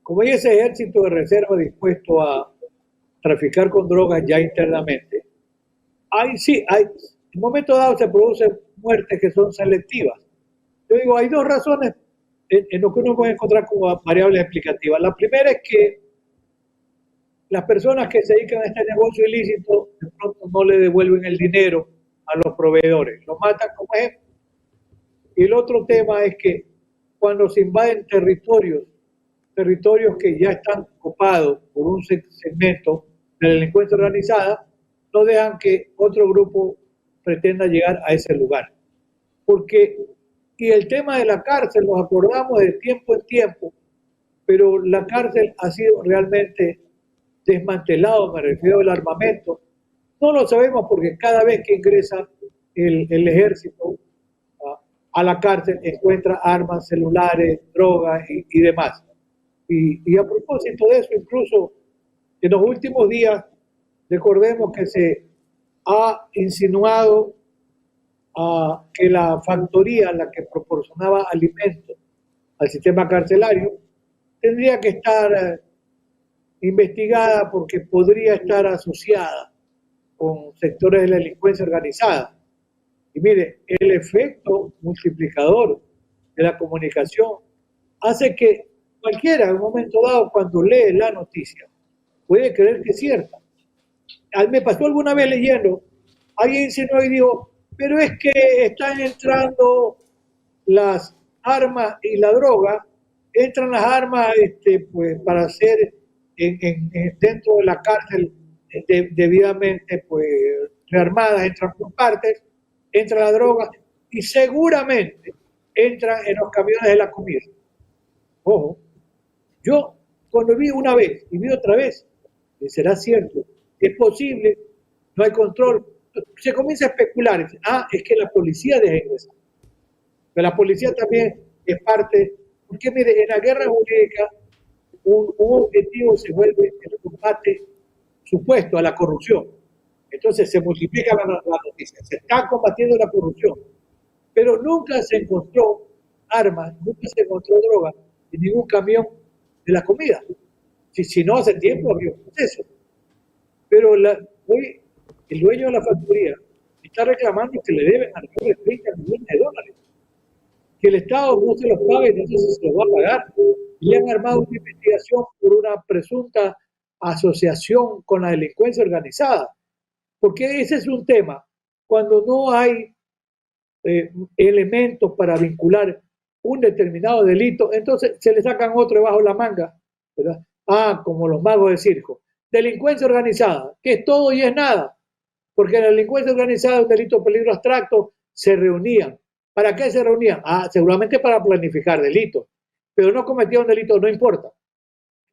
como hay ese ejército de reserva dispuesto a traficar con drogas ya internamente, en un momento dado se producen muertes que son selectivas. Yo digo, hay dos razones en lo que uno puede encontrar como variables explicativas. La primera es que las personas que se dedican a este negocio ilícito de pronto no le devuelven el dinero a los proveedores, lo matan como ejemplo. Y el otro tema es que cuando se invaden territorios que ya están ocupados por un segmento de la delincuencia organizada, no dejan que otro grupo pretenda llegar a ese lugar. Y el tema de la cárcel, nos acordamos de tiempo en tiempo, pero la cárcel ha sido realmente desmantelado, me refiero al armamento. No lo sabemos porque cada vez que ingresa el ejército a la cárcel encuentra armas, celulares, drogas y demás. Y a propósito de eso, incluso en los últimos días, recordemos que se ha insinuado que la factoría, la que proporcionaba alimentos al sistema carcelario, tendría que estar investigada porque podría estar asociada con sectores de la delincuencia organizada. Y mire, el efecto multiplicador de la comunicación hace que cualquiera en un momento dado, cuando lee la noticia, puede creer que es cierta. A mí me pasó alguna vez leyendo, alguien insinuó y dijo, pero es que están entrando las armas y la droga, entran las armas pues, para hacer dentro de la cárcel debidamente pues, rearmadas, entran por partes, entra la droga y seguramente entran en los camiones de la comida. Ojo, yo cuando vi una vez y vi otra vez, ¿será cierto? ¿Es posible? ¿No hay control? Se comienza a especular. Es que la policía deja ingresar. Pero la policía también es parte, porque mire, en la guerra jurídica un objetivo se vuelve el combate supuesto a la corrupción. Entonces se multiplica la noticia, se está combatiendo la corrupción, pero nunca se encontró armas, nunca se encontró droga en ningún camión de la comida. Si no, hace tiempo había un proceso. Pero hoy el dueño de la factoría está reclamando que le deben alrededor de 30 millones de dólares. Que el Estado no se los pague, entonces se los va a pagar. Y han armado una investigación por una presunta asociación con la delincuencia organizada. Porque ese es un tema. Cuando no hay elementos para vincular un determinado delito, entonces se le sacan otro debajo de la manga, ¿verdad? Como los magos de circo. Delincuencia organizada, que es todo y es nada. Porque en la delincuencia organizada, un delito de peligro abstracto, se reunían. ¿Para qué se reunían? Seguramente para planificar delitos. Pero no cometieron delitos, no importa.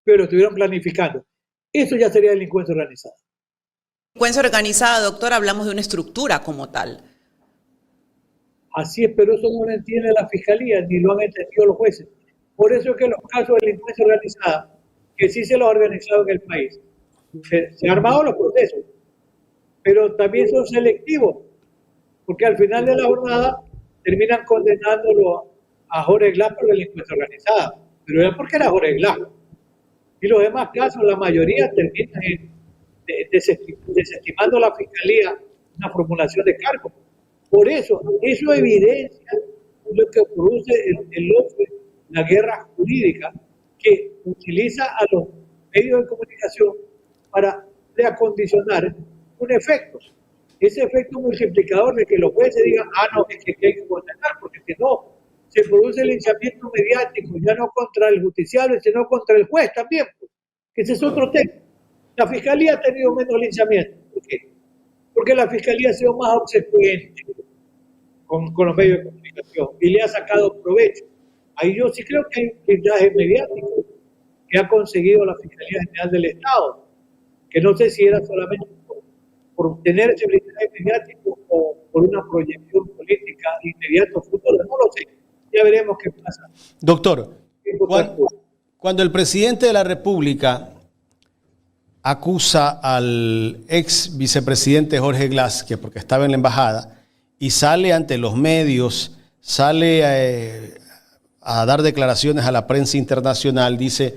Pero estuvieron planificando. Eso ya sería delincuencia organizada. Delincuencia organizada, doctor, hablamos de una estructura como tal. Así es, pero eso no lo entiende la fiscalía, ni lo han entendido los jueces. Por eso es que los casos de delincuencia organizada, que sí se los ha organizado en el país, se han armado los procesos, pero también son selectivos, porque al final de la jornada terminan condenándolo a Jorge Glass por delincuencia organizada, pero era porque era Jorge Glass. Y los demás casos, la mayoría terminan desestimando a la fiscalía una formulación de cargos. Por eso evidencia lo que produce la guerra jurídica, que utiliza a los medios de comunicación para reacondicionar un efecto. Ese efecto multiplicador de que los jueces digan, no, es que hay que condenar, porque si no, se produce el linchamiento mediático, ya no contra el justiciable, sino contra el juez también, pues, que ese es otro tema. La fiscalía ha tenido menos linchamiento. ¿Por qué? Porque la fiscalía ha sido más obsecuente con los medios de comunicación y le ha sacado provecho. Ahí yo sí creo que hay un blindaje mediático que ha conseguido la Fiscalía General del Estado, que no sé si era solamente por tener ese blindaje mediático o por una proyección política inmediato futuro, no lo sé. Ya veremos qué pasa. Doctor, cuando el presidente de la República acusa al ex vicepresidente Jorge Glass, que porque estaba en la embajada, y sale ante los medios, sale a dar declaraciones a la prensa internacional, dice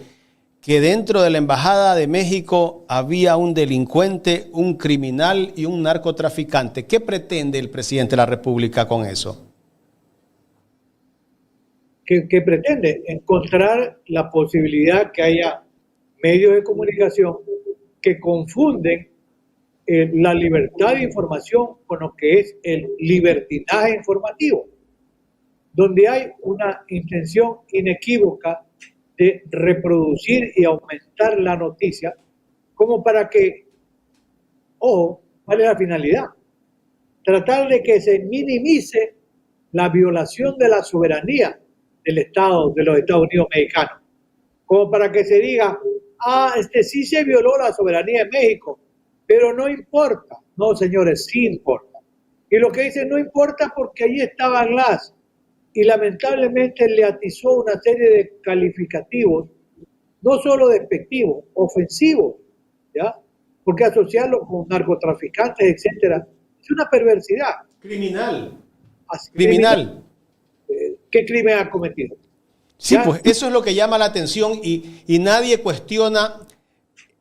que dentro de la Embajada de México había un delincuente, un criminal y un narcotraficante. ¿Qué pretende el presidente de la República con eso? ¿Qué pretende? Encontrar la posibilidad que haya medios de comunicación que confunden la libertad de información con lo que es el libertinaje informativo, donde hay una intención inequívoca de reproducir y aumentar la noticia como para que, ojo, ¿cuál es la finalidad? Tratar de que se minimice la violación de la soberanía del Estado, de los Estados Unidos mexicanos, como para que se diga, sí se violó la soberanía de México, pero no importa. No, señores, sí importa. Y lo que dicen no importa porque ahí estaba Glass y lamentablemente le atizó una serie de calificativos, no solo despectivos, ofensivos, ¿ya? Porque asociarlo con narcotraficantes, etcétera, es una perversidad. Criminal. Criminal. ¿Qué crimen ha cometido? Sí, ¿ya? Pues eso es lo que llama la atención y nadie cuestiona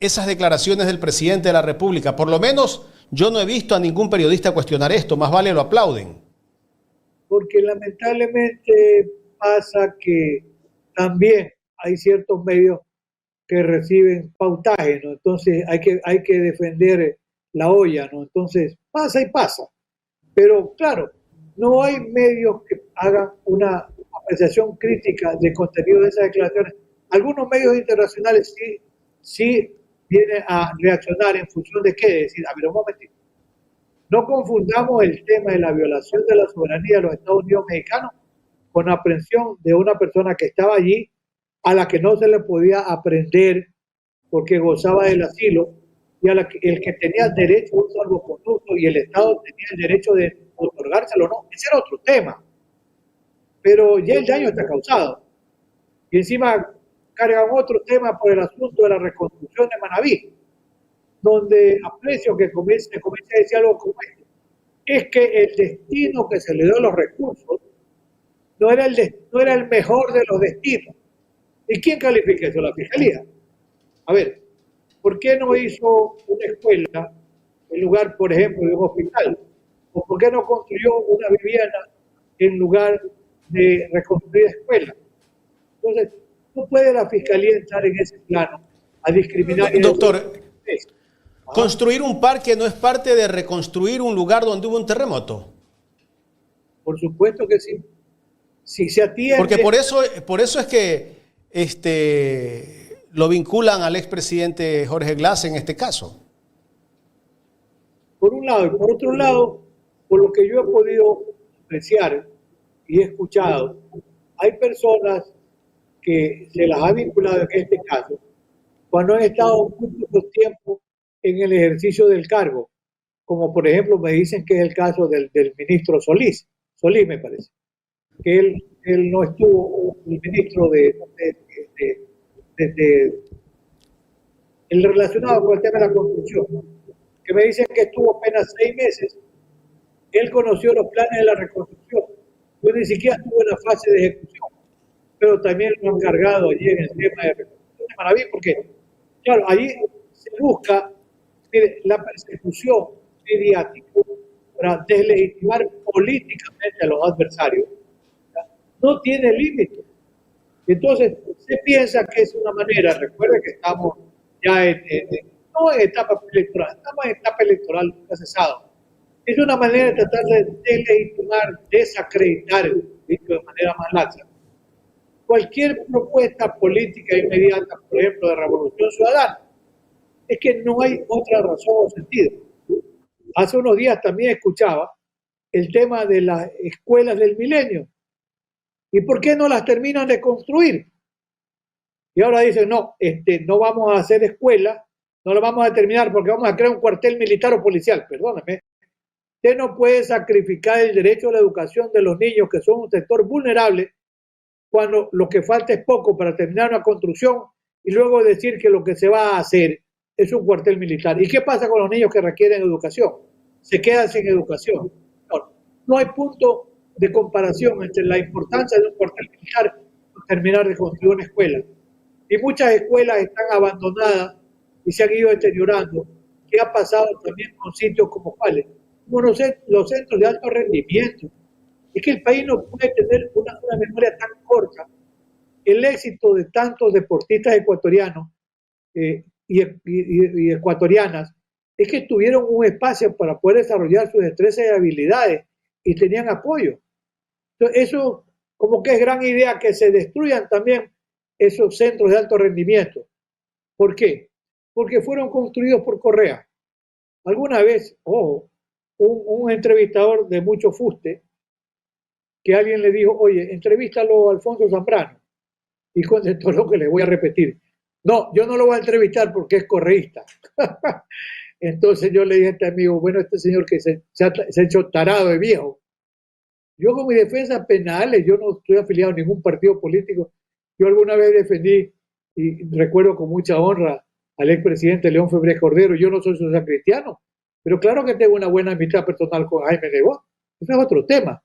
esas declaraciones del presidente de la República? Por lo menos yo no he visto a ningún periodista cuestionar esto, más vale lo aplauden. Porque lamentablemente pasa que también hay ciertos medios que reciben pautaje, ¿no? Entonces hay que defender la olla, ¿no? Entonces pasa y pasa. Pero claro, no hay medios que hagan una apreciación crítica del contenido de esas declaraciones. Algunos medios internacionales sí vienen a reaccionar en función de qué, decir, a ver, un momentito. No confundamos el tema de la violación de la soberanía de los Estados Unidos mexicanos con la aprehensión de una persona que estaba allí a la que no se le podía aprender porque gozaba del asilo y a el que tenía derecho a un salvoconducto y el Estado tenía el derecho de otorgárselo o no. Ese era otro tema. Pero ya el daño está causado. Y encima cargan otro tema por el asunto de la reconstrucción de Manabí, donde aprecio que comience a decir algo como esto. Es que el destino que se le dio a los recursos no era el mejor de los destinos. ¿Y quién califica eso? La Fiscalía. A ver, ¿por qué no hizo una escuela en lugar, por ejemplo, de un hospital? ¿O por qué no construyó una vivienda en lugar de reconstruir escuelas? Entonces, no puede la Fiscalía entrar en ese plano a discriminar. Doctor, ¿construir un parque no es parte de reconstruir un lugar donde hubo un terremoto? Por supuesto que sí. Si se atiende... Porque por eso es que lo vinculan al expresidente Jorge Glass en este caso. Por un lado. Y por otro lado, por lo que yo he podido apreciar y he escuchado, hay personas que se las ha vinculado en este caso cuando han estado muy poco tiempo en el ejercicio del cargo, como por ejemplo me dicen que es el caso del ministro Solís me parece, que él no estuvo, el ministro el relacionado con el tema de la construcción, que me dicen que estuvo apenas 6 meses. Él conoció los planes de la reconstrucción, pues ni siquiera estuvo en la fase de ejecución, pero también lo han cargado allí en el tema de reconstrucción de Manaví, porque, claro, allí se busca, mire, la persecución mediática para deslegitimar políticamente a los adversarios, no tiene límite. Entonces, se piensa que es una manera, recuerde que estamos ya no en etapa electoral, estamos en etapa electoral, nunca cesado. Es una manera de tratar de deslegitimar, desacreditar, dicho de manera más laxa, cualquier propuesta política inmediata, por ejemplo, de revolución ciudadana. Es que no hay otra razón o sentido. Hace unos días también escuchaba el tema de las escuelas del milenio. ¿Y por qué no las terminan de construir? Y ahora dicen, no, no vamos a hacer escuela, no la vamos a terminar porque vamos a crear un cuartel militar o policial. Perdóname. Usted no puede sacrificar el derecho a la educación de los niños, que son un sector vulnerable, cuando lo que falta es poco para terminar una construcción y luego decir que lo que se va a hacer es un cuartel militar. ¿Y qué pasa con los niños que requieren educación? Se quedan sin educación. No hay punto de comparación entre la importancia de un cuartel militar y terminar de construir una escuela. Y muchas escuelas están abandonadas y se han ido deteriorando. ¿Qué ha pasado también con sitios como cuáles? Como los centros de alto rendimiento. Es que el país no puede tener una memoria tan corta. El éxito de tantos deportistas ecuatorianos y ecuatorianas es que tuvieron un espacio para poder desarrollar sus destrezas y habilidades y tenían apoyo. Entonces, eso como que es gran idea que se destruyan también esos centros de alto rendimiento. ¿Por qué? Porque fueron construidos por Correa. Alguna vez, un entrevistador de mucho fuste, que alguien le dijo, oye, entrevístalo a Alfonso Zambrano. Y contestó lo que le voy a repetir. No, yo no lo voy a entrevistar porque es correísta. Entonces yo le dije a este amigo, bueno, este señor que se ha hecho tarado de viejo. Yo con mis defensas penales, yo no estoy afiliado a ningún partido político. Yo alguna vez defendí, y recuerdo con mucha honra, al expresidente León Febres Cordero. Yo no soy social cristiano, pero claro que tengo una buena amistad personal con Jaime Nebot. Ese es otro tema.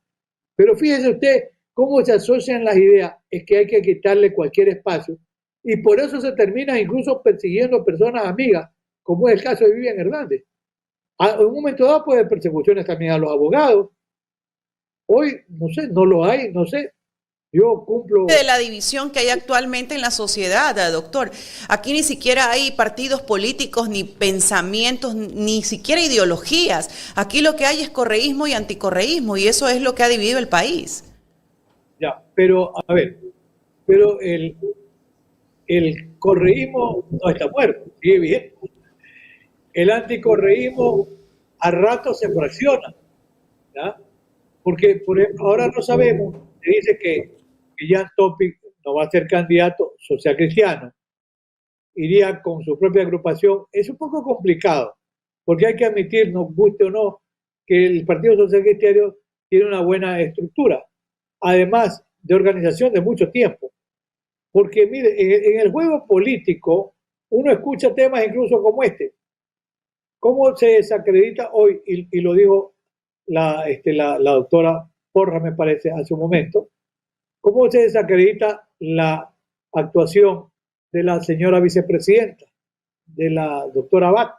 Pero fíjese usted cómo se asocian las ideas, es que hay que quitarle cualquier espacio Y por eso se termina incluso persiguiendo personas amigas, como es el caso de Vivian Hernández. En un momento dado puede haber persecuciones también a los abogados. Hoy, no sé, no lo hay, no sé. Yo cumplo... De la división que hay actualmente en la sociedad, doctor. Aquí ni siquiera hay partidos políticos, ni pensamientos, ni siquiera ideologías. Aquí lo que hay es correísmo y anticorreísmo, y eso es lo que ha dividido el país. Ya, pero, a ver, pero el correísmo no está muerto, sigue bien. El anticorreísmo a rato se fracciona, ¿ya? Porque, por ejemplo, ahora no sabemos, se dice que Jan Topic no va a ser candidato social cristiano, iría con su propia agrupación. Es un poco complicado, porque hay que admitir, nos guste o no, que el Partido Social Cristiano tiene una buena estructura, además de organización de mucho tiempo. Porque, mire, en el juego político uno escucha temas incluso como este. ¿Cómo se desacredita hoy? Y lo dijo la doctora Porra, me parece, hace un momento. ¿Cómo se desacredita la actuación de la señora vicepresidenta, de la doctora Abad,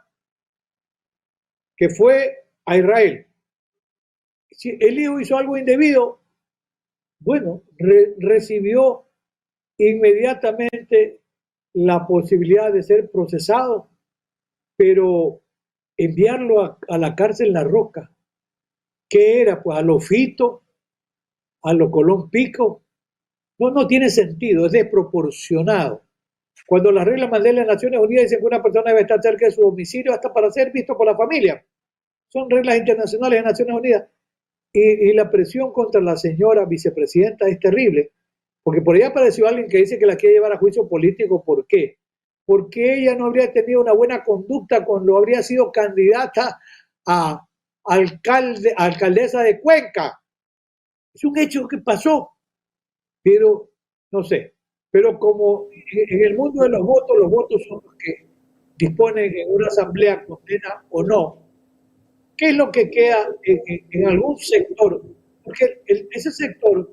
que fue a Israel? Si el hijo hizo algo indebido, bueno, recibió inmediatamente la posibilidad de ser procesado, pero enviarlo a la cárcel La Roca, ¿qué era? Pues a lo Fito, a lo Colón Pico. No tiene sentido, es desproporcionado. Cuando las reglas de las Naciones Unidas dicen que una persona debe estar cerca de su domicilio hasta para ser visto por la familia, son reglas internacionales de Naciones Unidas. Y la presión contra la señora vicepresidenta es terrible, porque por ahí apareció alguien que dice que la quiere llevar a juicio político. ¿Por qué? Porque ella no habría tenido una buena conducta cuando habría sido candidata a alcaldesa de Cuenca. Es un hecho que pasó, pero no sé. Pero como en el mundo de los votos son los que disponen en una asamblea condena o no. ¿Qué es lo que queda en algún sector? Porque ese sector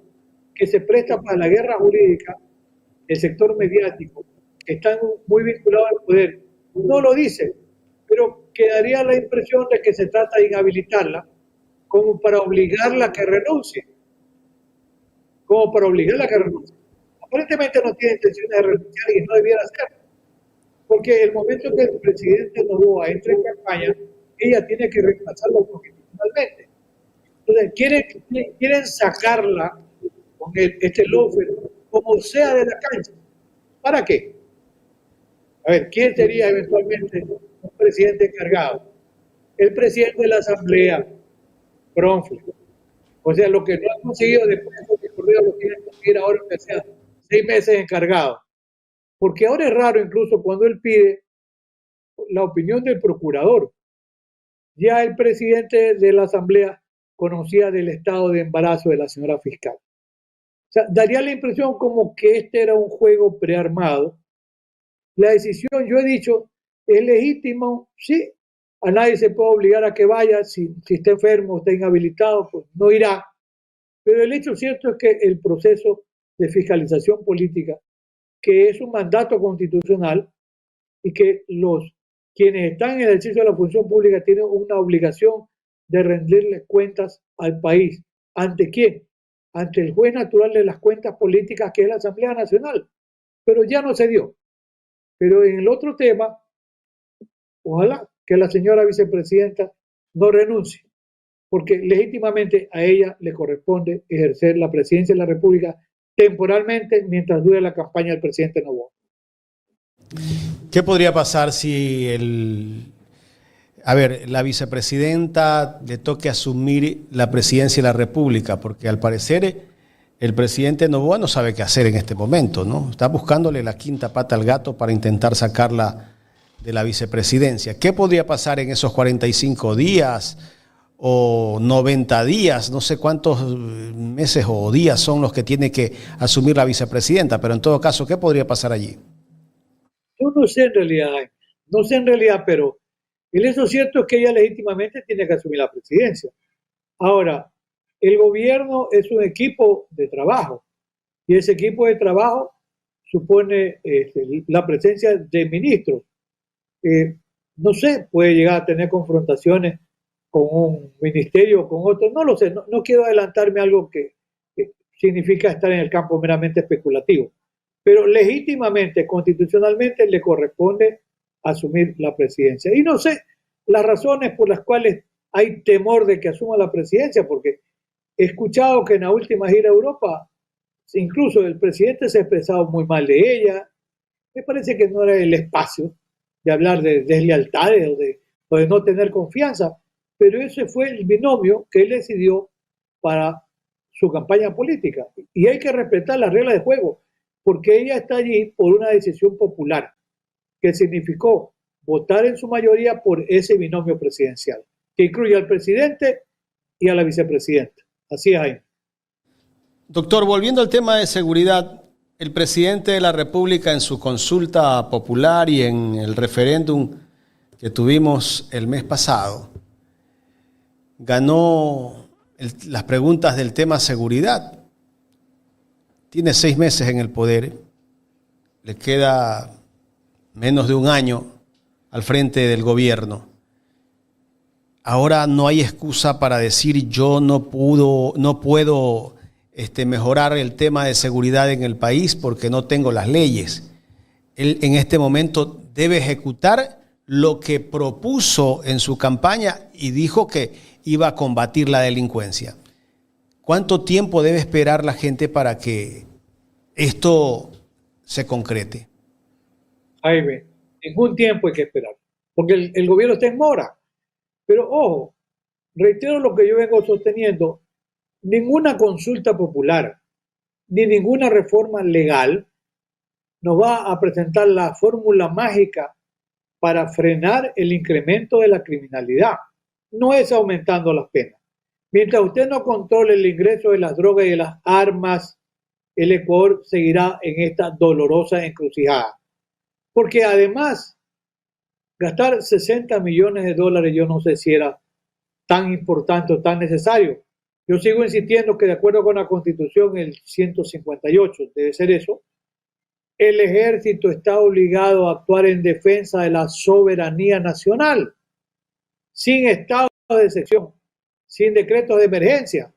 que se presta para la guerra jurídica, el sector mediático, que está muy vinculado al poder, no lo dice, pero quedaría la impresión de que se trata de inhabilitarla como para obligarla a que renuncie. Como para obligarla a que renuncie. Aparentemente no tiene intención de renunciar y no debiera hacerlo. Porque el momento que el presidente Noboa entre en campaña, ella tiene que reemplazarlo constitucionalmente. Entonces, quieren sacarla con este lofer, como sea de la cancha. ¿Para qué? A ver, ¿quién sería eventualmente un presidente encargado? El presidente de la Asamblea, Bronfle. O sea, lo que no ha conseguido después de corrido lo quieren conseguir ahora, que sea 6 meses encargado. Porque ahora es raro incluso cuando él pide la opinión del procurador. Ya el presidente de la Asamblea conocía del estado de embarazo de la señora fiscal. O sea, daría la impresión como que este era un juego prearmado. La decisión, yo he dicho, es legítimo, sí. A nadie se puede obligar a que vaya, si está enfermo, está inhabilitado, pues no irá. Pero el hecho cierto es que el proceso de fiscalización política, que es un mandato constitucional y que quienes están en el ejercicio de la función pública tienen una obligación de rendirle cuentas al país. ¿Ante quién? Ante el juez natural de las cuentas políticas, que es la Asamblea Nacional. Pero ya no se dio. Pero en el otro tema, ojalá que la señora vicepresidenta no renuncie, porque legítimamente a ella le corresponde ejercer la presidencia de la República temporalmente mientras dure la campaña del presidente Noboa. ¿Qué podría pasar si la vicepresidenta le toque asumir la presidencia de la República? Porque al parecer el presidente Noboa no sabe qué hacer en este momento, ¿no? Está buscándole la quinta pata al gato para intentar sacarla de la vicepresidencia. ¿Qué podría pasar en esos 45 días o 90 días? No sé cuántos meses o días son los que tiene que asumir la vicepresidenta, pero en todo caso, ¿qué podría pasar allí? Yo no sé en realidad, pero el hecho cierto es que ella legítimamente tiene que asumir la presidencia. Ahora, el gobierno es un equipo de trabajo y ese equipo de trabajo supone la presencia de ministros. No sé, puede llegar a tener confrontaciones con un ministerio o con otro, no lo sé, no quiero adelantarme a algo que significa estar en el campo meramente especulativo, pero legítimamente, constitucionalmente, le corresponde asumir la presidencia. Y no sé las razones por las cuales hay temor de que asuma la presidencia, porque he escuchado que en la última gira a Europa, incluso el presidente se ha expresado muy mal de ella. Me parece que no era el espacio de hablar de deslealtades o de no tener confianza, pero ese fue el binomio que él decidió para su campaña política. Y hay que respetar las reglas de juego, porque ella está allí por una decisión popular, que significó votar en su mayoría por ese binomio presidencial, que incluye al presidente y a la vicepresidenta. Así es, Jaime. Doctor, volviendo al tema de seguridad, el presidente de la República en su consulta popular y en el referéndum que tuvimos el mes pasado, ganó las preguntas del tema seguridad. Tiene 6 meses en el poder, le queda menos de un año al frente del gobierno. Ahora no hay excusa para decir yo no puedo mejorar el tema de seguridad en el país porque no tengo las leyes. Él en este momento debe ejecutar lo que propuso en su campaña y dijo que iba a combatir la delincuencia. ¿Cuánto tiempo debe esperar la gente para que esto se concrete? Jaime, ningún tiempo hay que esperar, porque el gobierno está en mora. Pero ojo, reitero lo que yo vengo sosteniendo, ninguna consulta popular ni ninguna reforma legal nos va a presentar la fórmula mágica para frenar el incremento de la criminalidad. No es aumentando las penas. Mientras usted no controle el ingreso de las drogas y de las armas, el Ecuador seguirá en esta dolorosa encrucijada. Porque además, gastar 60 millones de dólares yo no sé si era tan importante o tan necesario. Yo sigo insistiendo que de acuerdo con la Constitución, el 158, debe ser eso, el ejército está obligado a actuar en defensa de la soberanía nacional, sin estado de excepción, sin decretos de emergencia.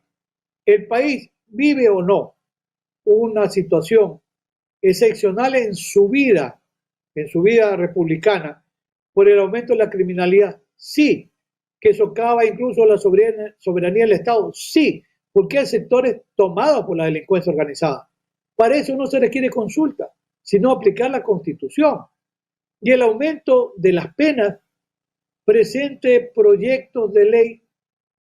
El país vive o no una situación excepcional en su vida republicana, por el aumento de la criminalidad, sí, que socava incluso la soberanía del Estado, sí, porque hay sectores tomados por la delincuencia organizada. Para eso no se requiere consulta, sino aplicar la Constitución. Y el aumento de las penas, presente proyectos de ley,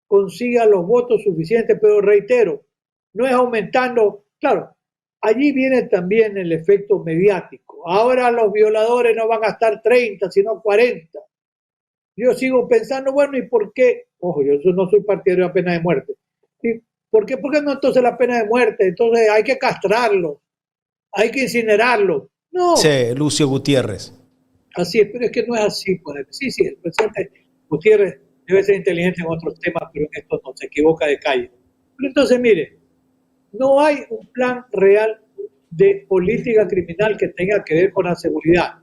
consiga los votos suficientes, pero reitero, no es aumentando, claro, allí viene también el efecto mediático. Ahora los violadores no van a estar 30, sino 40. Yo sigo pensando, bueno, ¿y por qué? Ojo, yo no soy partidario de la pena de muerte. ¿Y por qué no entonces la pena de muerte? Entonces hay que castrarlo, hay que incinerarlo. No. Sí, Lucio Gutiérrez. Así es, pero es que no es así. Pues. Sí, el presidente Gutiérrez debe ser inteligente en otros temas, pero en esto no, se equivoca de calle. Pero entonces, mire, no hay un plan real de política criminal que tenga que ver con la seguridad.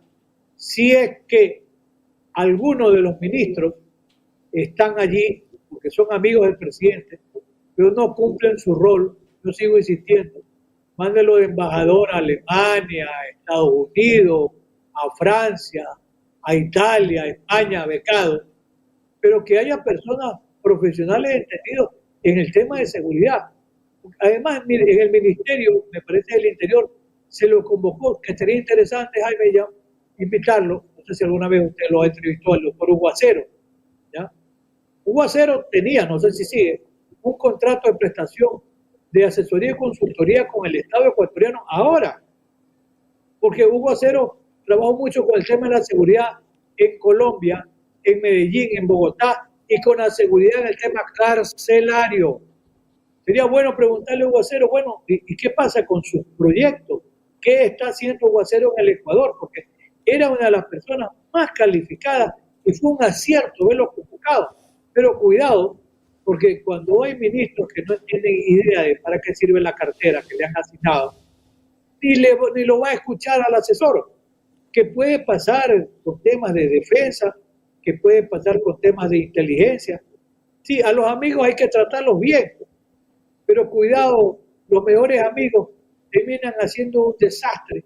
Si es que algunos de los ministros están allí porque son amigos del presidente, pero no cumplen su rol, yo sigo insistiendo. Mándelo de embajador a Alemania, a Estados Unidos, a Francia, a Italia, a España, becado, pero que haya personas profesionales entendidos en el tema de seguridad. Además, mire, en el Ministerio, me parece del Interior, se lo convocó, que sería interesante, Jaime, ya invitarlo. No sé si alguna vez usted lo ha entrevistado al doctor Hugo Acero. ¿Ya? Hugo Acero tenía, no sé si sigue, un contrato de prestación de asesoría y consultoría con el Estado ecuatoriano ahora. Porque Hugo Acero trabajó mucho con el tema de la seguridad en Colombia, en Medellín, en Bogotá, y con la seguridad en el tema carcelario. Sería bueno preguntarle a Hugo Acero, bueno, ¿y qué pasa con sus proyectos? ¿Qué está haciendo Hugo Acero en el Ecuador? Porque era una de las personas más calificadas y fue un acierto verlo convocado. Pero cuidado, porque cuando hay ministros que no tienen idea de para qué sirve la cartera que le han asignado, ni lo va a escuchar al asesor, que puede pasar con temas de defensa, que puede pasar con temas de inteligencia. Sí, a los amigos hay que tratarlos bien, pero cuidado, los mejores amigos terminan haciendo un desastre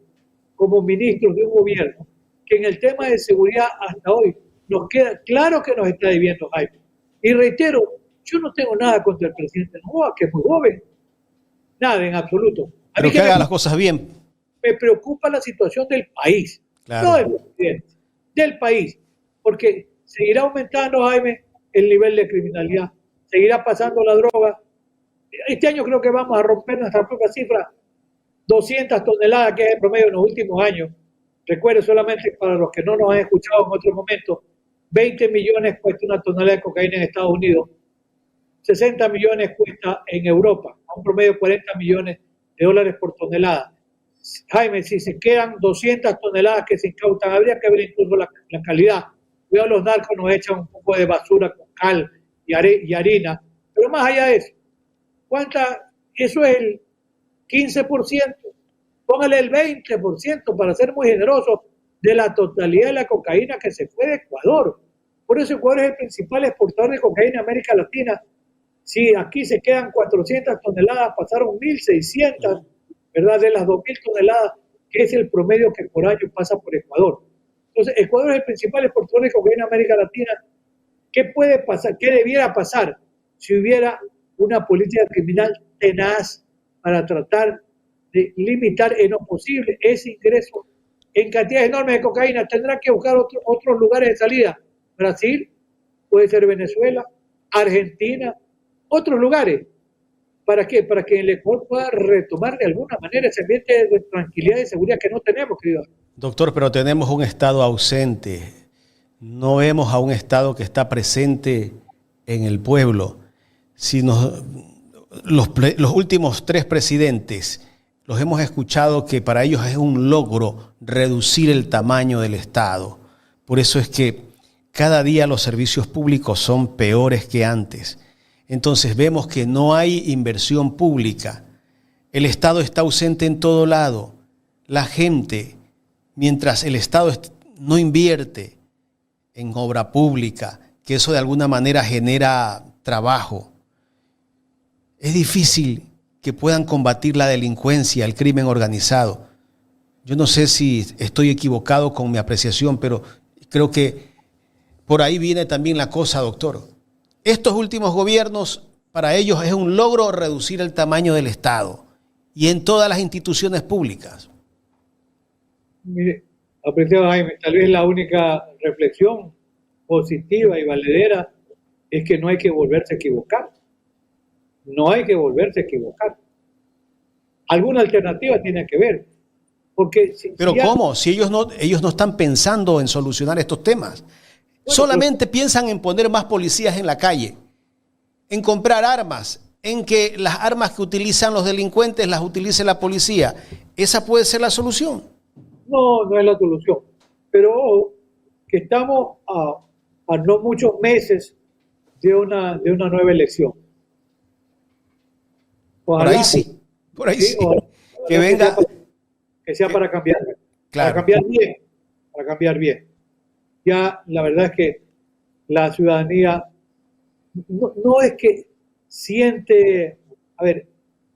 como ministros de un gobierno que en el tema de seguridad hasta hoy nos queda claro que nos está debiendo Jaime. Y reitero, yo no tengo nada contra el presidente Noboa, que es muy joven, nada en absoluto. A Pero mí que haga las cosas bien. me preocupa la situación del país, Claro. no del presidente, del país, porque seguirá aumentando, Jaime, el nivel de criminalidad, seguirá pasando la droga. Este año creo que vamos a romper nuestra propia cifra, 200 toneladas, que es el promedio en los últimos años. Recuerde solamente para los que no nos han escuchado en otro momento, 20 millones cuesta una tonelada de cocaína en Estados Unidos, 60 millones cuesta en Europa, a un promedio de 40 millones de dólares por tonelada. Jaime, si se quedan 200 toneladas que se incautan, habría que ver incluso la calidad. Cuidado, los narcos nos echan un poco de basura con cal y harina, pero más allá de eso, eso es el 15%, póngale el 20% para ser muy generoso de la totalidad de la cocaína que se fue de Ecuador. Por eso Ecuador es el principal exportador de cocaína en América Latina. Si aquí se quedan 400 toneladas, pasaron 1.600, ¿verdad? De las 2.000 toneladas, que es el promedio que por año pasa por Ecuador. Entonces, Ecuador es el principal exportador de cocaína en América Latina. ¿Qué puede pasar? ¿Qué debiera pasar si hubiera una política criminal tenaz para tratar de limitar en lo posible ese ingreso en cantidades enormes de cocaína? Tendrá que buscar otros lugares de salida. Brasil, puede ser Venezuela, Argentina, otros lugares. ¿Para qué? Para que el Ecuador pueda retomar de alguna manera ese ambiente de tranquilidad y seguridad que no tenemos, querido. Doctor, pero tenemos un Estado ausente. No vemos a un Estado que está presente en el pueblo. Si los últimos 3 presidentes los hemos escuchado que para ellos es un logro reducir el tamaño del Estado. Por eso es que cada día los servicios públicos son peores que antes. Entonces vemos que no hay inversión pública. El Estado está ausente en todo lado. La gente, mientras el Estado no invierte en obra pública, que eso de alguna manera genera trabajo, es difícil que puedan combatir la delincuencia, el crimen organizado. Yo no sé si estoy equivocado con mi apreciación, pero creo que por ahí viene también la cosa, doctor. Estos últimos gobiernos, para ellos es un logro reducir el tamaño del Estado y en todas las instituciones públicas. Mire, apreciado Jaime, tal vez la única reflexión positiva y valedera es que no hay que volverse a equivocar. No hay que volverse a equivocar. Alguna alternativa tiene que ver. Porque Pero ¿cómo? Si ellos no están pensando en solucionar estos temas. Solamente piensan en poner más policías en la calle, en comprar armas, en que las armas que utilizan los delincuentes las utilice la policía. ¿Esa puede ser la solución? No, no es la solución. Pero ojo, que estamos a no muchos meses de una nueva elección. Ojalá, por ahí sí. Que venga. Que sea para cambiar. Claro. Para cambiar bien. Ya la verdad es que la ciudadanía no es que siente,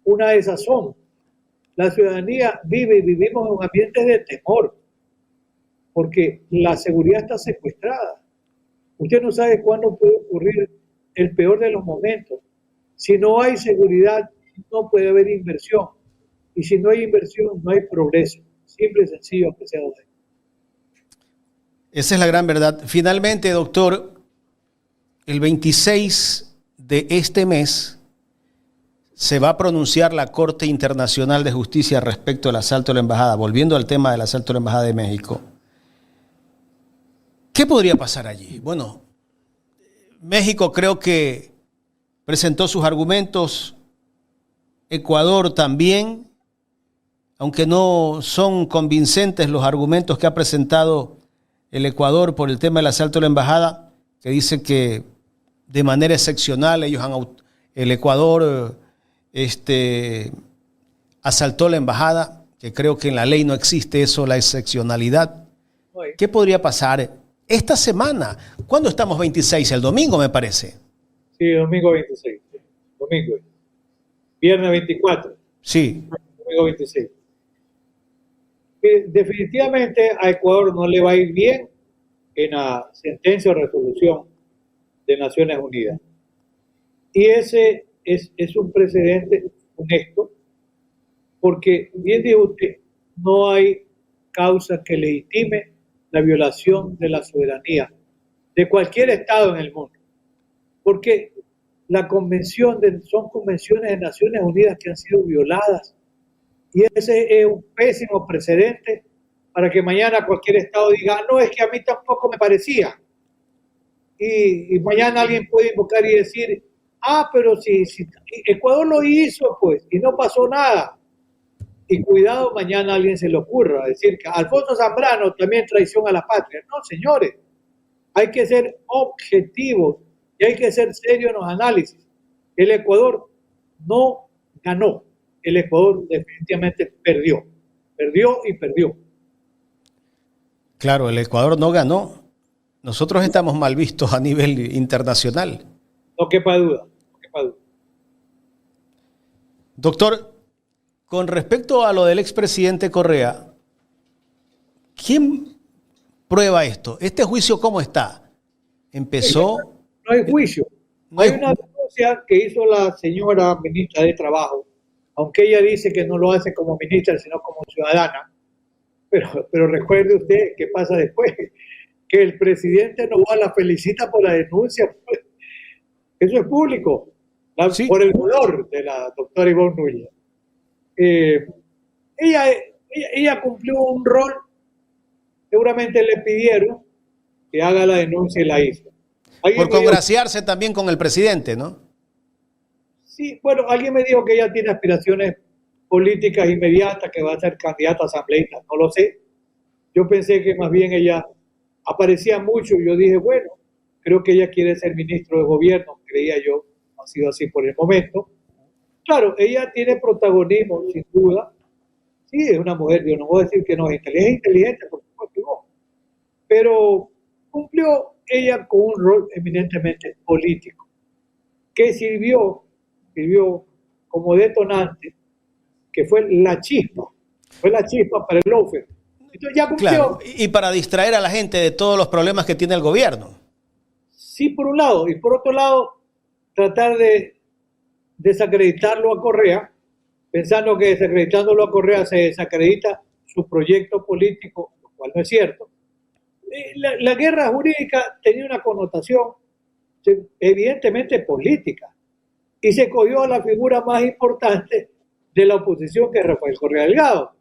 una desazón. La ciudadanía vivimos en un ambiente de temor, porque la seguridad está secuestrada. Usted no sabe cuándo puede ocurrir el peor de los momentos. Si no hay seguridad, no puede haber inversión. Y si no hay inversión, no hay progreso. Simple y sencillo, apreciado. Esa es la gran verdad. Finalmente, doctor, el 26 de este mes se va a pronunciar la Corte Internacional de Justicia respecto al asalto a la embajada. Volviendo al tema del asalto a la embajada de México. ¿Qué podría pasar allí? Bueno, México creo que presentó sus argumentos, Ecuador también, aunque no son convincentes los argumentos que ha presentado el Ecuador por el tema del asalto a la embajada, que dice que de manera excepcional el Ecuador asaltó la embajada, que creo que en la ley no existe eso, la excepcionalidad. ¿Qué podría pasar esta semana? ¿Cuándo estamos 26? El domingo, me parece. Sí, domingo 26. Domingo. Viernes 24. Sí. Domingo 26. Definitivamente a Ecuador no le va a ir bien en la sentencia o resolución de Naciones Unidas. Y ese es un precedente honesto, porque, bien dijo usted, no hay causa que legitime la violación de la soberanía de cualquier Estado en el mundo. Porque son convenciones de Naciones Unidas que han sido violadas. Y ese es un pésimo precedente para que mañana cualquier Estado diga, no, es que a mí tampoco me parecía. Y mañana alguien puede invocar y decir, pero si Ecuador lo hizo, pues, y no pasó nada. Y cuidado, mañana a alguien se le ocurra decir que Alfonso Zambrano también traiciona a la patria. No, señores, hay que ser objetivos y hay que ser serios en los análisis. El Ecuador no ganó. El Ecuador definitivamente perdió. Perdió y perdió. Claro, el Ecuador no ganó. Nosotros estamos mal vistos a nivel internacional. No quepa duda, no quepa duda. Doctor, con respecto a lo del expresidente Correa, ¿quién prueba esto? ¿Este juicio cómo está? Empezó... No hay juicio. Hay una denuncia que hizo la señora ministra de Trabajo, aunque ella dice que no lo hace como ministra, sino como ciudadana. Pero recuerde usted qué pasa después, que el presidente Noboa la felicita por la denuncia. Eso es público, sí, por el dolor de la doctora Ivonne Núñez. Ella cumplió un rol, seguramente le pidieron que haga la denuncia y la hizo. Por congraciarse también con el presidente, ¿no? Sí, bueno, alguien me dijo que ella tiene aspiraciones políticas inmediatas, que va a ser candidata a asambleísta, no lo sé. Yo pensé que más bien ella aparecía mucho y yo dije, bueno, creo que ella quiere ser ministro de gobierno, creía yo, ha sido así por el momento. Claro, ella tiene protagonismo, sin duda. Sí, es una mujer, yo no voy a decir que no es inteligente, por supuesto que no. Pero cumplió ella con un rol eminentemente político, que sirvió como detonante, que fue la chispa para el lawfare. Entonces ya cumplió. Claro, y para distraer a la gente de todos los problemas que tiene el gobierno. Sí, por un lado, y por otro lado, tratar de desacreditarlo a Correa, pensando que desacreditándolo a Correa se desacredita su proyecto político, lo cual no es cierto. La guerra jurídica tenía una connotación evidentemente política y se cogió a la figura más importante de la oposición, que es Rafael Correa Delgado.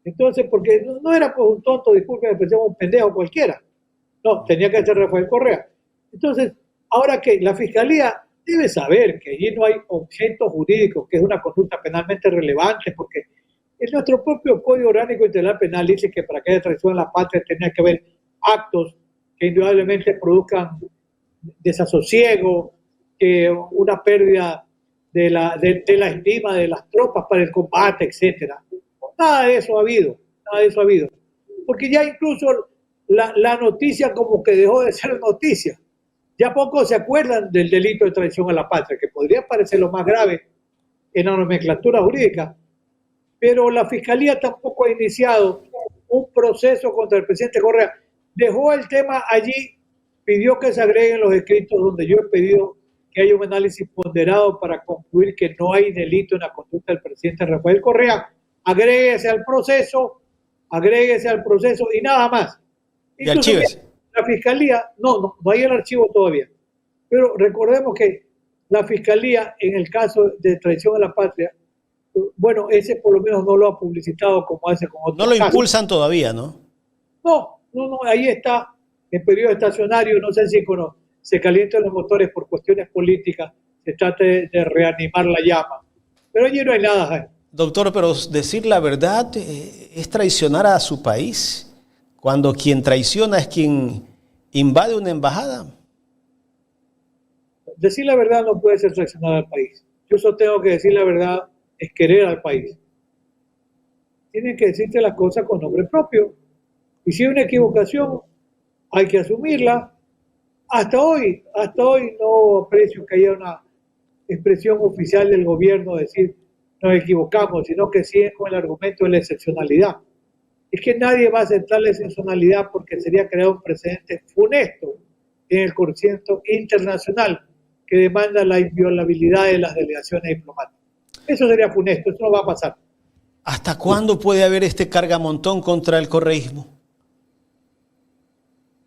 Entonces, porque no era pues un tonto, disculpen, pensemos un pendejo cualquiera. No, tenía que ser Rafael Correa. Entonces, ahora que la Fiscalía debe saber que allí no hay objetos jurídicos, que es una conducta penalmente relevante, porque en nuestro propio Código Orgánico Integral Penal dice que para que haya traición a la patria tenía que haber actos que indudablemente produzcan desasosiego, una pérdida de la estima de las tropas para el combate, etcétera. Nada de eso ha habido, porque ya incluso la noticia como que dejó de ser noticia. Ya pocos se acuerdan del delito de traición a la patria, que podría parecer lo más grave en la nomenclatura jurídica, pero la Fiscalía tampoco ha iniciado un proceso contra el presidente Correa. Dejó el tema allí, pidió que se agreguen los escritos donde yo he pedido que haya un análisis ponderado para concluir que no hay delito en la conducta del presidente Rafael Correa. Agréguese al proceso y nada más. Y archívese. La Fiscalía, no hay el archivo todavía, pero recordemos que la Fiscalía, en el caso de traición a la patria, bueno, ese por lo menos no lo ha publicitado como hace con otros casos. No lo impulsan casos. Todavía, ¿no? No, ahí está, en periodo estacionario, no sé si cuando se calientan los motores por cuestiones políticas, se trata de reanimar la llama, pero allí no hay nada. Doctor, pero decir la verdad es traicionar a su país, cuando quien traiciona es quien invade una embajada. Decir la verdad no puede ser traicionar al país. Yo solo tengo que decir la verdad, es querer al país. tienen que decirte las cosas con nombre propio. Y si hay una equivocación, hay que asumirla. Hasta hoy no aprecio que haya una expresión oficial del gobierno decir nos equivocamos, sino que siguen con el argumento de la excepcionalidad. Es que nadie va a aceptar la excepcionalidad porque sería crear un precedente funesto en el concierto internacional que demanda la inviolabilidad de las delegaciones diplomáticas. Eso sería funesto, eso no va a pasar. ¿Hasta cuándo puede haber este cargamontón contra el correísmo?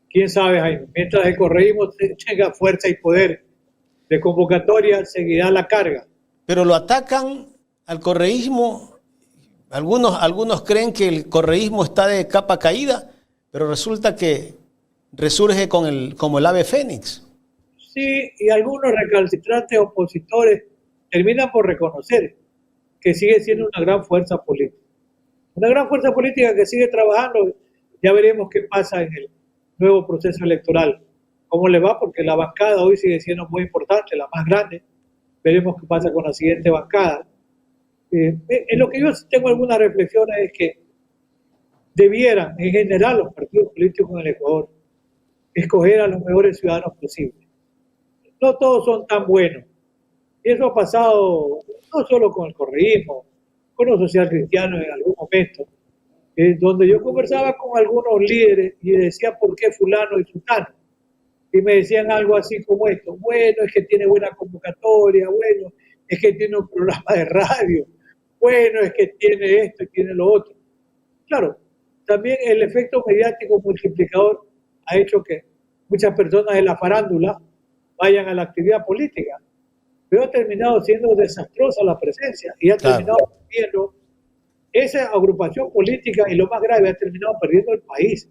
Quién sabe, Jaime. Mientras el correísmo tenga fuerza y poder de convocatoria, seguirá la carga. Pero lo atacan al correísmo. Algunos creen que el correísmo está de capa caída, pero resulta que resurge como el ave fénix. Sí, y algunos recalcitrantes opositores terminan por reconocer que sigue siendo una gran fuerza política. Una gran fuerza política que sigue trabajando. Ya veremos qué pasa en el nuevo proceso electoral. ¿Cómo le va? Porque la bancada hoy sigue siendo muy importante, la más grande. Veremos qué pasa con la siguiente bancada. En lo que yo tengo algunas reflexiones es que debieran, en general, los partidos políticos en el Ecuador escoger a los mejores ciudadanos posibles. No todos son tan buenos. Y eso ha pasado no solo con el correísmo, con los social cristianos en algún momento, donde yo conversaba con algunos líderes y decía por qué fulano y sultano. Y me decían algo así como esto: bueno, es que tiene buena convocatoria, bueno, es que tiene un programa de radio, bueno, es que tiene esto y tiene lo otro. Claro, también el efecto mediático multiplicador ha hecho que muchas personas de la farándula vayan a la actividad política, pero ha terminado siendo desastrosa la presencia y ha terminado perdiendo esa agrupación política, y lo más grave, ha terminado perdiendo el país,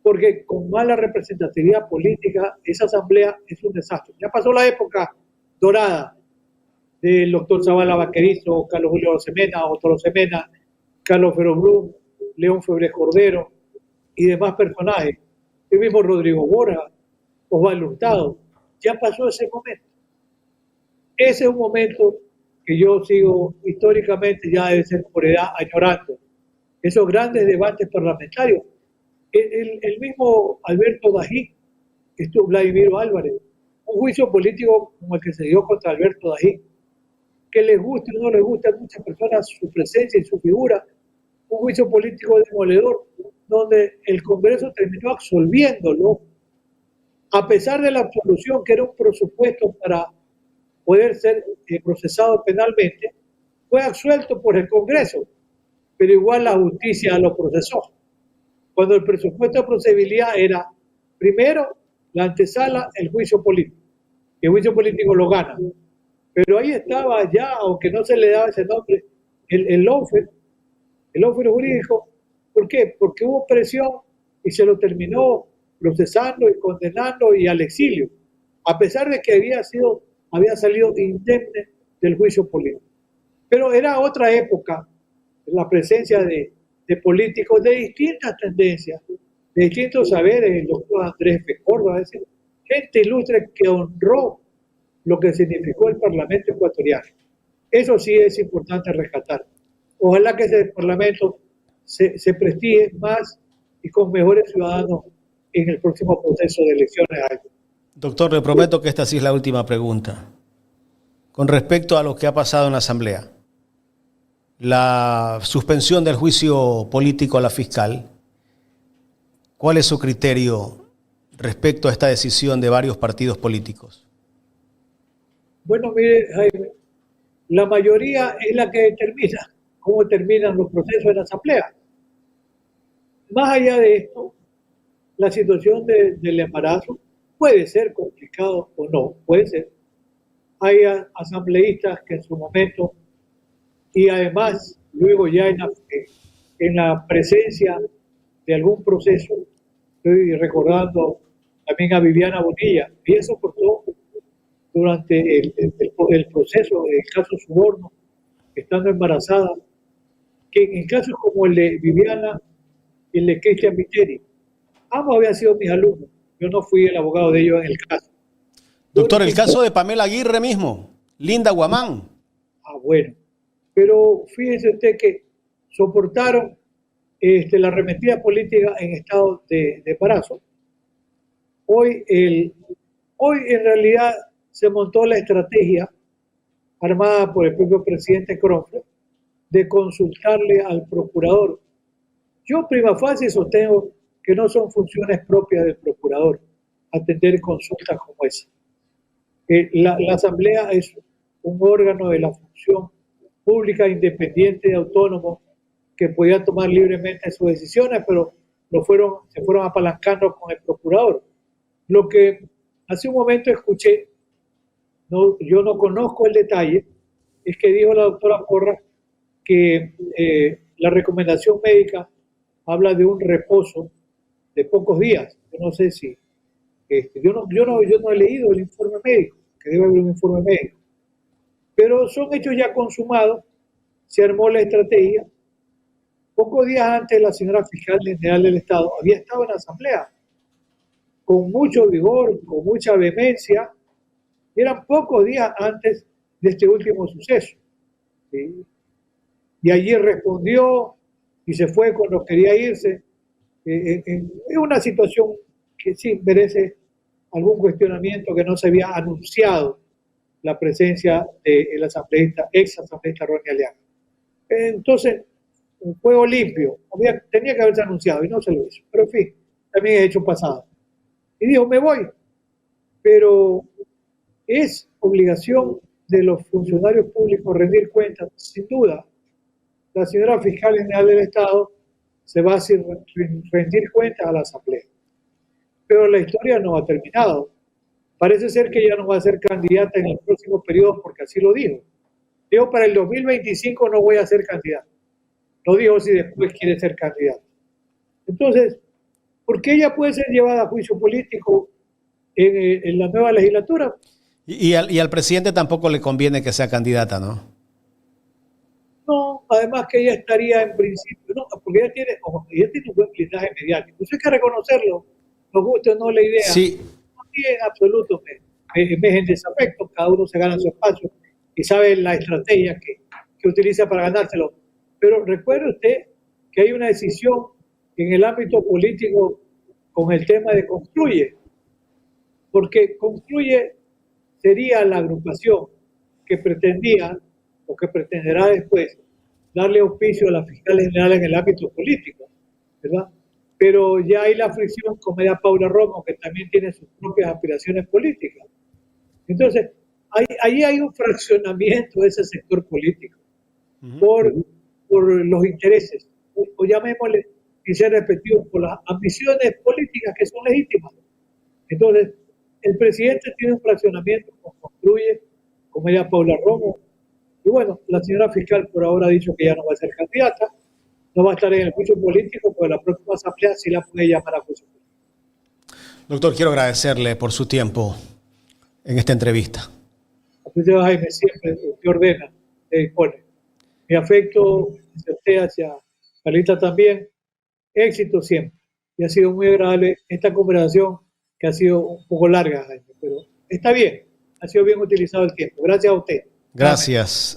porque con mala representatividad política esa asamblea es un desastre. Ya pasó la época dorada del doctor Zavala Vaquerizo, Carlos Julio Rosemena, Otto Rosemena, Carlos Ferobrum, León Febres Cordero y demás personajes, el mismo Rodrigo Borja, Osvaldo Hurtado. Ya pasó ese momento. Ese es un momento que yo sigo históricamente, ya debe ser por edad, añorando. Esos grandes debates parlamentarios. El mismo Alberto Dají, Vladimir Álvarez, un juicio político como el que se dio contra Alberto Dají, que les guste o no les guste a muchas personas su presencia y su figura, un juicio político demoledor, donde el Congreso terminó absolviéndolo, a pesar de la absolución, que era un presupuesto para poder ser procesado penalmente, fue absuelto por el Congreso, pero igual la justicia lo procesó. Cuando el presupuesto de procedibilidad era, primero, la antesala, el juicio político. Y el juicio político lo gana. Pero ahí estaba ya, aunque no se le daba ese nombre, el lawfare jurídico. ¿Por qué? Porque hubo presión y se lo terminó procesando y condenando y al exilio, a pesar de que había salido indemne del juicio político. Pero era otra época, la presencia de políticos de distintas tendencias, de distintos saberes, el doctor Andrés F. Córdoba, gente ilustre que honró lo que significó el Parlamento ecuatoriano. Eso sí es importante rescatar. Ojalá que ese Parlamento se prestige más y con mejores ciudadanos en el próximo proceso de elecciones. Doctor, le prometo que esta sí es la última pregunta. Con respecto a lo que ha pasado en la Asamblea, la suspensión del juicio político a la fiscal, ¿cuál es su criterio respecto a esta decisión de varios partidos políticos? Bueno, mire, Jaime, la mayoría es la que determina cómo terminan los procesos de la Asamblea. Más allá de esto, la situación del embarazo puede ser complicado o no, puede ser. Hay asambleístas que en su momento, y además luego ya en la presencia de algún proceso, estoy recordando también a Viviana Bonilla, ella soportó durante el proceso, el caso Soborno, estando embarazada, que en casos como el de Viviana y el de Cristian Viteri, ambos habían sido mis alumnos. Yo no fui el abogado de ellos en el caso. Doctor, el caso de Pamela Aguirre mismo, Linda Guamán. Bueno, pero fíjese usted que soportaron la arremetida política en estado de embarazo. Hoy en realidad se montó la estrategia armada por el propio presidente Cronfle de consultarle al procurador. Yo prima facie sostengo que no son funciones propias del procurador atender consultas como esa. La Asamblea es un órgano de la función pública, independiente y autónomo, que podía tomar libremente sus decisiones, pero se fueron apalancando con el procurador. Lo que hace un momento escuché, yo no conozco el detalle, es que dijo la doctora Porras que la recomendación médica habla de un reposo de pocos días. Yo no sé si, yo no he leído el informe médico, que debe haber un informe médico, pero son hechos ya consumados. Se armó la estrategia. Pocos días antes, la señora fiscal general del Estado había estado en la asamblea con mucho vigor, con mucha vehemencia. Eran pocos días antes de este último suceso, ¿sí? Y allí respondió y se fue cuando quería irse. Es una situación que sí merece algún cuestionamiento, que no se había anunciado la presencia del asambleísta, ex asambleísta Ronnie Aliaga. Entonces, un juego limpio, tenía que haberse anunciado y no se lo hizo. Pero en fin, también es hecho pasado. Y dijo, me voy. Pero es obligación de los funcionarios públicos rendir cuentas. Sin duda, la señora fiscal general del Estado se va a rendir cuentas a la Asamblea. Pero la historia no ha terminado. Parece ser que ella no va a ser candidata en el próximo periodo porque así lo dijo. Dijo, para el 2025 no voy a ser candidata. No dijo si después quiere ser candidata. Entonces, ¿por qué ella puede ser llevada a juicio político en la nueva legislatura? Y al presidente tampoco le conviene que sea candidata, ¿no? No, además que ella estaría en principio, no, porque ella tiene un buen blindaje mediático. Eso hay que reconocerlo, nos guste o no la idea. Sí. No tiene en absoluto me en desafecto, cada uno se gana su espacio y sabe la estrategia que utiliza para ganárselo. Pero recuerde usted que hay una decisión en el ámbito político con el tema de Construye, porque Construye sería la agrupación que pretendía o que pretenderá después darle auspicio a la fiscal general en el ámbito político, ¿verdad? Pero ya hay la fricción con Media Paula Romo, que también tiene sus propias aspiraciones políticas. Entonces, ahí hay un fraccionamiento de ese sector político por los intereses, o llamémosle, y ser repetido, por las ambiciones políticas que son legítimas. Entonces, el presidente tiene un fraccionamiento con Construye, con Media Paula Romo, y bueno, la señora fiscal por ahora ha dicho que ya no va a ser candidata, no va a estar en el juicio político, pero la próxima asamblea sí la puede llamar a juicio político. Doctor, quiero agradecerle por su tiempo en esta entrevista. Usted, Jaime, siempre usted ordena, dispone. Mi afecto hacia usted, hacia Carlita también, éxito siempre. Y ha sido muy agradable esta conversación, que ha sido un poco larga, Jaime, pero está bien, ha sido bien utilizado el tiempo. Gracias a usted. Gracias.